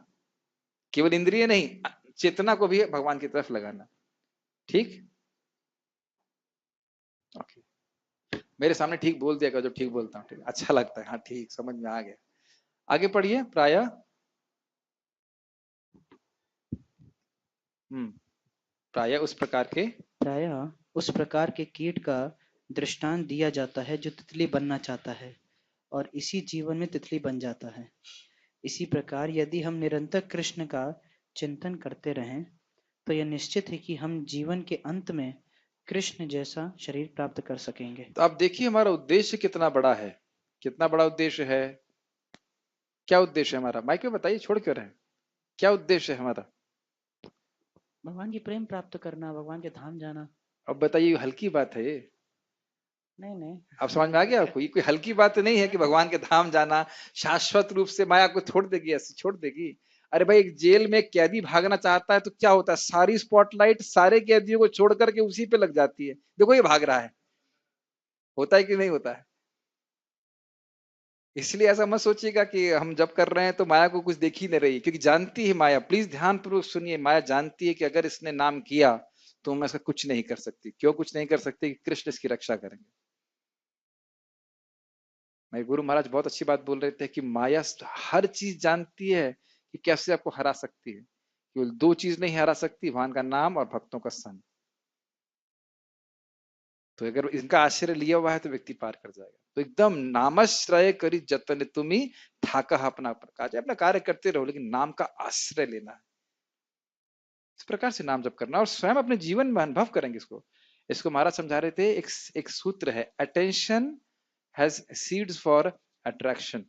केवल इंद्रिय नहीं, चेतना को भी भगवान की तरफ लगाना। ठीक? ओके, मेरे सामने ठीक बोल दिया जो ठीक बोलता हूँ, ठीक, अच्छा लगता है। हाँ ठीक, समझ में आ गया। आगे पढ़िए। प्राय उस प्रकार के कीट का दृष्टांत दिया जाता है जो तितली बनना चाहता है और इसी जीवन में तितली बन जाता है। इसी प्रकार यदि हम निरंतर कृष्ण का चिंतन करते रहें तो यह निश्चित है कि हम जीवन के अंत में कृष्ण जैसा शरीर प्राप्त कर सकेंगे। तो आप देखिए हमारा उद्देश्य कितना बड़ा है, कितना बड़ा उद्देश्य है। क्या उद्देश्य है हमारा? माइक में बताइए, छोड़ क्यों रहे? क्या उद्देश्य है हमारा? भगवान की प्रेम प्राप्त करना, भगवान के धाम जाना। अब बताइए, हल्की बात है ये? नहीं, अब समझ में आ गया आपको? ये कोई हल्की बात नहीं है कि भगवान के धाम जाना शाश्वत रूप से माया को छोड़ देगी, ऐसी छोड़ देगी। अरे भाई, एक जेल में कैदी भागना चाहता है तो क्या होता है? सारी स्पॉटलाइट सारे कैदियों को छोड़ करके उसी पे लग जाती है, देखो ये भाग रहा है। होता है कि नहीं होता है? इसलिए ऐसा मत सोचिएगा कि हम जब कर रहे हैं तो माया को कुछ देख ही नहीं रही, क्योंकि जानती है माया, प्लीज ध्यान पूर्वक सुनिए, माया जानती है कि अगर इसने नाम किया तो मैं इसका कुछ नहीं कर सकती। क्यों कुछ नहीं कर सकती? कृष्ण इसकी रक्षा करेंगे। मेरे गुरु महाराज बहुत अच्छी बात बोल रहे थे कि माया हर चीज जानती है कि कैसे आपको हरा सकती है। केवल दो चीज नहीं हरा सकती, भगवान का नाम और भक्तों का संग। तो अगर इनका आश्रय लिया हुआ है तो व्यक्ति पार कर जाएगा। तो एकदम नामाश्रय करी जतन तुम्ही थाका अपना प्रकाश। अपना कार्य करते रहो लेकिन नाम का आश्रय लेना है। इस प्रकार से नाम जप करना और स्वयं अपने जीवन में अनुभव करेंगे इसको महाराज समझा रहे थे। एक सूत्र है, attention has seeds for attraction।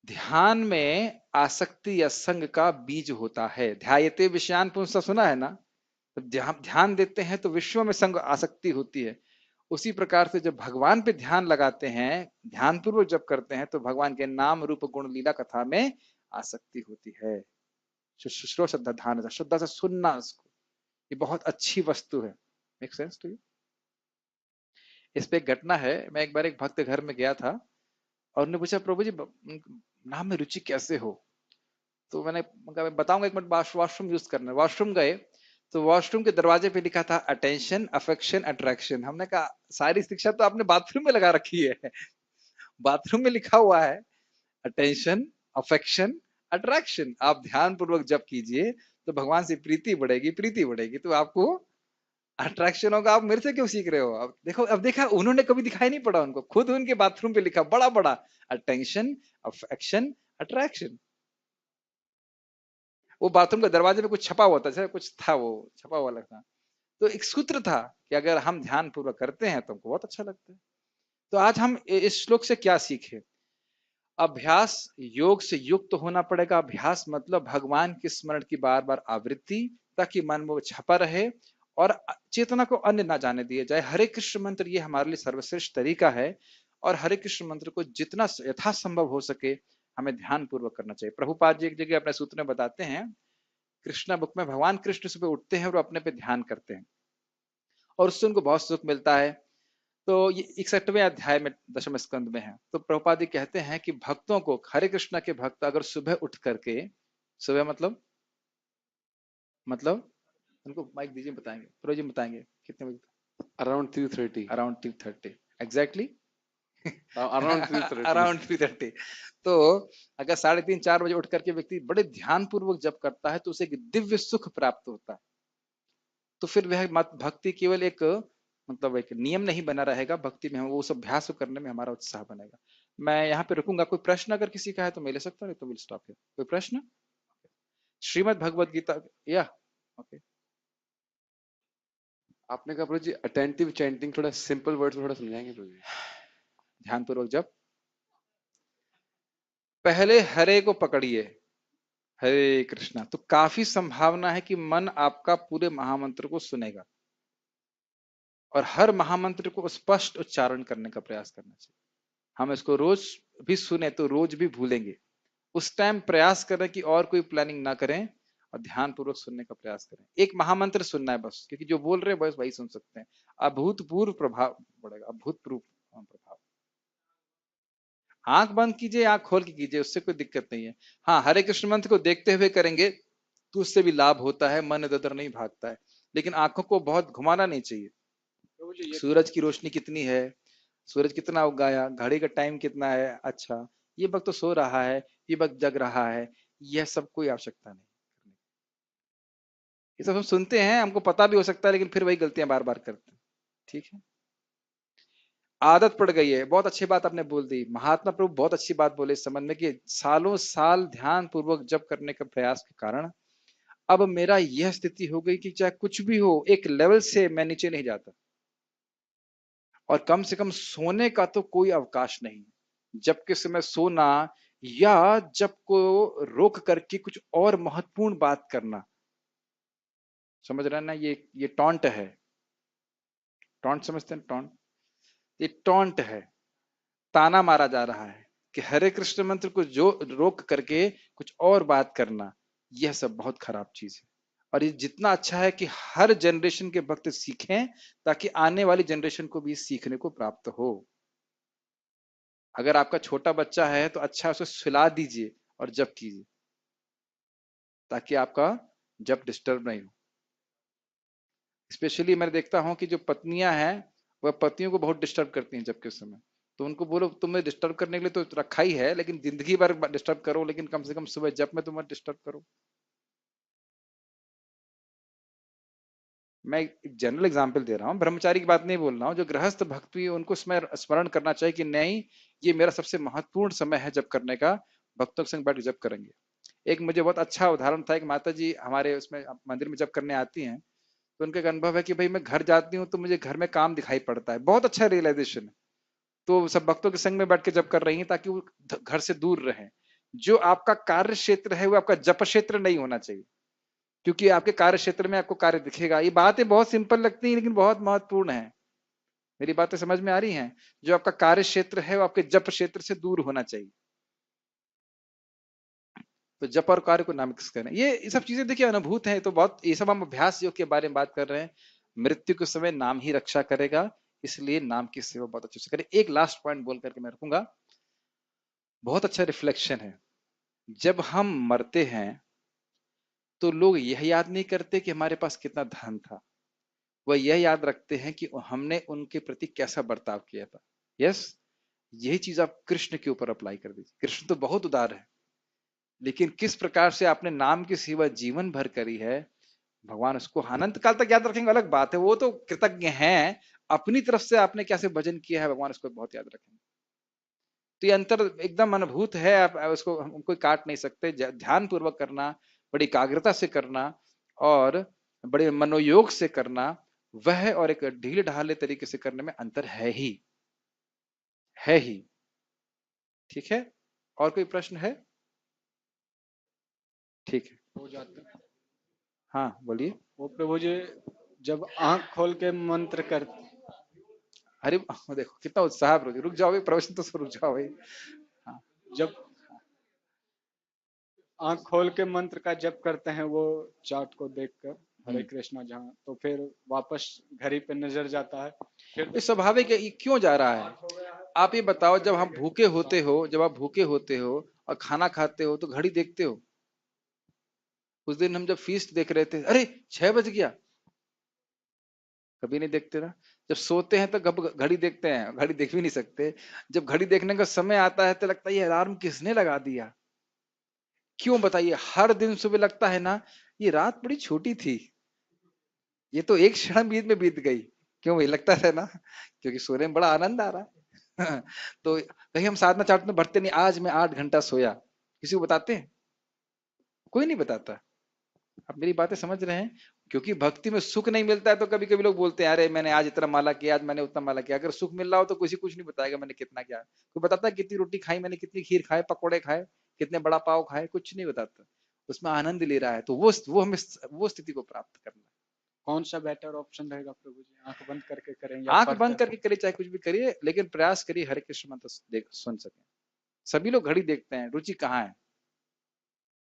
ध्यान में आसक्ति या संग का बीज होता है। ध्यायते विषयान पुंसा, सुना है ना? जब ध्यान देते हैं तो विश्व में संग आसक्ति होती है। उसी प्रकार से जब भगवान पे ध्यान लगाते हैं, ध्यान पूर्वक जब करते हैं, तो भगवान के नाम रूप गुण लीला कथा में आसक्ति होती है। शुश्रो श्रद्धा ध्यान, श्रद्धा से सुनना उसको, ये बहुत अच्छी वस्तु है। Make sense to you? इस पे एक घटना है, मैं एक बार एक भक्त घर में गया था और उन्होंने पूछा, प्रभु जी नाम में रुचि कैसे हो? तो मैंने मैं बताऊंगा, एक मिनट वॉशरूम यूज करना। वॉशरूम गए तो वॉशरूम के दरवाजे पे लिखा था अटेंशन, अफेक्शन, अट्रैक्शन। हमने कहा सारी शिक्षा तो आपने बाथरूम में लगा रखी है। बाथरूम में लिखा हुआ है अटेंशन, अफेक्शन, अट्रैक्शन। आप ध्यान पूर्वक जप कीजिए तो भगवान से प्रीति बढ़ेगी, प्रीति बढ़ेगी तो आपको अट्रैक्शन होगा। आप मेरे से क्यों सीख रहे हो? अब देखो, अब देखा, उन्होंने कभी दिखाई नहीं पड़ा उनको, खुद उनके बाथरूम पे लिखा बड़ा बड़ा अटेंशन, अफेक्शन, अट्रैक्शन। वो बाथरूम के दरवाजे पे कुछ छपा हुआ था, कुछ था वो छपा हुआ लगता। तो एक सूत्र था कि अगर हम ध्यान पूर्वक करते हैं तो हमको बहुत अच्छा लगता है। तो आज हम इस श्लोक से क्या सीखे? अभ्यास, योग से युक्त होना पड़ेगा। अभ्यास मतलब भगवान के स्मरण की बार बार आवृत्ति, ताकि मन में वो छपा रहे और चेतना को अन्य ना जाने दिए जाए। हरे कृष्ण मंत्र ये हमारे लिए सर्वश्रेष्ठ तरीका है, और हरे कृष्ण मंत्र को जितना यथासंभव हो सके हमें ध्यान पूर्वक करना चाहिए। प्रभुपाद जी एक जगह अपने सूत्र में बताते हैं, कृष्णा बुक में, भगवान कृष्ण सुबह उठते हैं और अपने पे ध्यान करते हैं और उससे उनको बहुत सुख मिलता है। तो ये 61वें अध्याय में, दशम स्कंद में है। तो प्रभुपाद जी कहते हैं कि भक्तों को, हरे कृष्णा के भक्त अगर सुबह उठ करके, सुबह मतलब उनको माइक दीजिए, बताएंगे प्रो जी, बताएंगे कितने बजे? Around 3:30। Around 3:30 exactly. Around 3:30। Around 3:30। तो अगर 3:30-4 बजे उठ करके व्यक्ति बड़े ध्यान पूर्वक जप करता है तो उसे एक दिव्य सुख प्राप्त होता है। तो फिर वह भक्ति केवल एक, मतलब एक नियम नहीं बना रहेगा, भक्ति में हम वो सब अभ्यास करने में हमारा उत्साह बनेगा। मैं यहाँ पे रुकूंगा। कोई प्रश्न अगर किसी का है तो मैं ले सकता हूँ, नहीं तो विल स्टॉप हियर। कोई प्रश्न? श्रीमद् भगवद गीता, या ओके। आपने कहा प्रभु जी अटेंटिव चैंटिंग, थोड़ा सिंपल वर्ड्स में थोड़ा समझाएंगे प्रभु जी? ध्यान पूर्वक जप, पहले हरे को पकड़िए, हरे कृष्णा, तो काफी संभावना है कि मन आपका पूरे महामंत्र को सुनेगा और हर महामंत्र को स्पष्ट उच्चारण करने का प्रयास करना चाहिए। हम इसको रोज भी सुने तो रोज भी भूलेंगे। उस टाइम प्रयास करें कि और कोई प्लानिंग ना करें और ध्यान पूर्वक सुनने का प्रयास करें। एक महामंत्र सुनना है बस, क्योंकि जो बोल रहे हैं बस वही सुन सकते हैं। अभूतपूर्व प्रभाव पड़ेगा, अभूतपूर्व प्रभाव। आंख बंद कीजिए, आंख खोल के कीजिए, उससे कोई दिक्कत नहीं है। हाँ, हरे कृष्ण मंत्र को देखते हुए करेंगे तो उससे भी लाभ होता है, मन इधर नहीं भागता है। लेकिन आंखों को बहुत घुमाना नहीं चाहिए। सूरज की रोशनी कितनी है, सूरज कितना उगाया, घड़ी का टाइम कितना है, अच्छा ये वक्त तो सो रहा है, ये वक्त जग रहा है, यह सब कोई आवश्यकता नहीं। ये सब हम सुनते हैं, हमको पता भी हो सकता है, लेकिन फिर वही गलतियां बार बार करते हैं। ठीक है, आदत पड़ गई है। बहुत अच्छी बात आपने बोल दी, महात्मा प्रभु बहुत अच्छी बात बोले इस संबंध में कि सालों साल ध्यान पूर्वक जप करने का प्रयास के कारण अब मेरा यह स्थिति हो गई कि चाहे कुछ भी हो, एक लेवल से मैं नीचे नहीं जाता, और कम से कम सोने का तो कोई अवकाश नहीं। जब के समय सोना या जब को रोक करके कुछ और महत्वपूर्ण बात करना, समझ रहे हैं ना? ये टॉन्ट है, टॉन्ट समझते हैं? टॉन्ट, ये टॉन्ट है, ताना मारा जा रहा है कि हरे कृष्ण मंत्र को जो रोक करके कुछ और बात करना, यह सब बहुत खराब चीज है। और ये जितना अच्छा है कि हर जनरेशन के भक्त सीखें, ताकि आने वाली जनरेशन को भी सीखने को प्राप्त हो। अगर आपका छोटा बच्चा है तो अच्छा उसे सुला दीजिए और जप कीजिए, ताकि आपका जप डिस्टर्ब नहीं हो। स्पेशली मैं देखता हूं कि जो पत्नियां हैं वह पतियों को बहुत डिस्टर्ब करती हैं जब के समय। तो उनको बोलो तुम्हें डिस्टर्ब करने के लिए तो रखा ही है, लेकिन जिंदगी भर डिस्टर्ब करो, लेकिन कम से कम सुबह जप में तुम डिस्टर्ब करो। मैं एक जनरल एग्जांपल दे रहा हूँ, ब्रह्मचारी की बात नहीं बोल रहा हूँ। जो गृहस्थ भक्त भी उनको स्मरण करना चाहिए कि नहीं, ये मेरा सबसे महत्वपूर्ण समय है जप करने का, भक्तों के संग बैठ जप करेंगे। एक मुझे बहुत अच्छा उदाहरण था, एक माता जी हमारे उसमें मंदिर में जप करने आती हैं, तो उनका एक अनुभव है कि भाई मैं घर जाती हूँ तो मुझे घर में काम दिखाई पड़ता है। बहुत अच्छा रियलाइजेशन है। तो सब भक्तों के संग में बैठ के जप कर रही हैं ताकि वो घर से दूर रहें। जो आपका कार्य क्षेत्र है वो आपका जप क्षेत्र नहीं होना चाहिए। क्योंकि आपके कार्य क्षेत्र में आपको कार्य दिखेगा। ये बातें बहुत सिंपल लगती हैं लेकिन बहुत महत्वपूर्ण है। मेरी बातें समझ में आ रही हैं? जो आपका कार्य क्षेत्र है वो आपके जप क्षेत्र से दूर होना चाहिए। तो जप और कार्य को नाम किस करें, ये सब चीजें देखिए अनुभूत है। तो बहुत ये सब हम अभ्यास योग के बारे में बात कर रहे हैं। मृत्यु के समय नाम ही रक्षा करेगा, इसलिए नाम की सेवा बहुत अच्छे से करें। एक लास्ट पॉइंट बोल करके मैं रखूंगा। बहुत अच्छा रिफ्लेक्शन है, जब हम मरते हैं तो लोग यह याद नहीं करते कि हमारे पास कितना धन था, वह यह याद रखते हैं कि हमने उनके प्रति कैसा बर्ताव किया था। यस, यही चीज आप कृष्ण के ऊपर अप्लाई कर दीजिए। कृष्ण तो बहुत उदार है, लेकिन किस प्रकार से आपने नाम की सेवा जीवन भर करी है, भगवान उसको अनंत काल तक याद रखेंगे। अलग बात है, वो तो कृतज्ञ हैं, अपनी तरफ से आपने कैसे भजन किया है भगवान उसको बहुत याद रखेंगे। तो ये अंतर एकदम अनुभूत है, आप उसको हम कोई काट नहीं सकते। ध्यान पूर्वक करना, बड़ी एकाग्रता से करना और बड़े मनोयोग से करना, वह और एक ढीले ढाले तरीके से करने में अंतर है ही, है ही। ठीक है, और कोई प्रश्न है? ठीक है, हो जाता है। हाँ बोलिए। वो प्रभु जी जब आंख खोल के मंत्र कर, अरे देखो कितना उत्साह प्रभु जी। रुक जाओ भाई, प्रवचन तो रुक जाओ भाई। हाँ, जब आंख खोल के मंत्र का जप करते हैं वो चार्ट को देखकर हरे कृष्णा जहाँ, तो फिर वापस घड़ी पे नजर जाता है। फिर ये स्वाभाविक है, ये क्यों जा रहा है? आप ये बताओ, जब हम भूखे होते हो, जब आप भूखे होते हो और खाना खाते हो तो घड़ी देखते हो? उस दिन हम जब फीस्ट देख रहे थे, अरे 6 बज गया, कभी नहीं देखते ना। जब सोते हैं तो कब घड़ी देखते हैं? घड़ी देख भी नहीं सकते। जब घड़ी देखने का समय आता है तो लगता है ये अलार्म किसने लगा दिया। क्यों बताइए? हर दिन सुबह लगता है ना ये रात बड़ी छोटी थी, ये तो एक क्षण बीत में बीत गई। क्यों भाई लगता है ना? क्योंकि सोने में बड़ा आनंद आ रहा है। तो कहीं हम साधना चार्ट में भरते नहीं, आज मैं 8 घंटा सोया, किसी को बताते हैं? कोई नहीं बताता। आप मेरी बातें समझ रहे हैं? क्योंकि भक्ति में सुख नहीं मिलता है तो कभी कभी लोग बोलते हैं अरे मैंने आज इतना माला किया, आज मैंने उतना माला किया। अगर सुख मिल रहा हो तो किसी कुछ नहीं बताएगा मैंने कितना किया। कोई बताता है कितनी रोटी खाई मैंने, कितनी खीर खाए, पकौड़े खाए, कितने बड़ा पाव खाए? कुछ नहीं बताता। उसमें आनंद ले रहा है, तो वो हमें वो स्थिति को प्राप्त करना है। कौन सा बेटर ऑप्शन रहेगा प्रभु जी, आंख बंद करके करें या आंख पढ़कर? बंद करके करिए, चाहे कुछ भी करिए, लेकिन प्रयास करिए हरे कृष्ण मंत्र सुन सके। सभी लोग घड़ी देखते हैं, रुचि कहाँ है,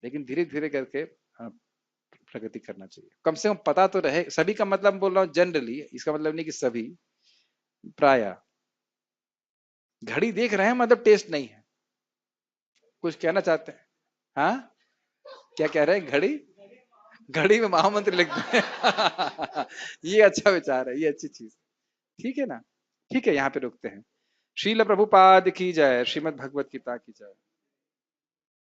लेकिन धीरे धीरे करके प्रगति करना चाहिए। कम से कम पता तो रहे। सभी का मतलब बोल रहा हूँ जनरली, इसका मतलब नहीं कि सभी, प्राय घड़ी देख रहे हैं मतलब टेस्ट नहीं है। कुछ कहना चाहते हैं? हाँ, क्या कह रहे हैं? घड़ी में महामंत्र लिख दें। ये अच्छा विचार है, ये अच्छी चीज। ठीक है ना? ठीक है, यहाँ पे रुकते हैं। श्रील प्रभुपाद की जय, श्रीमद् भगवत गीता की जय।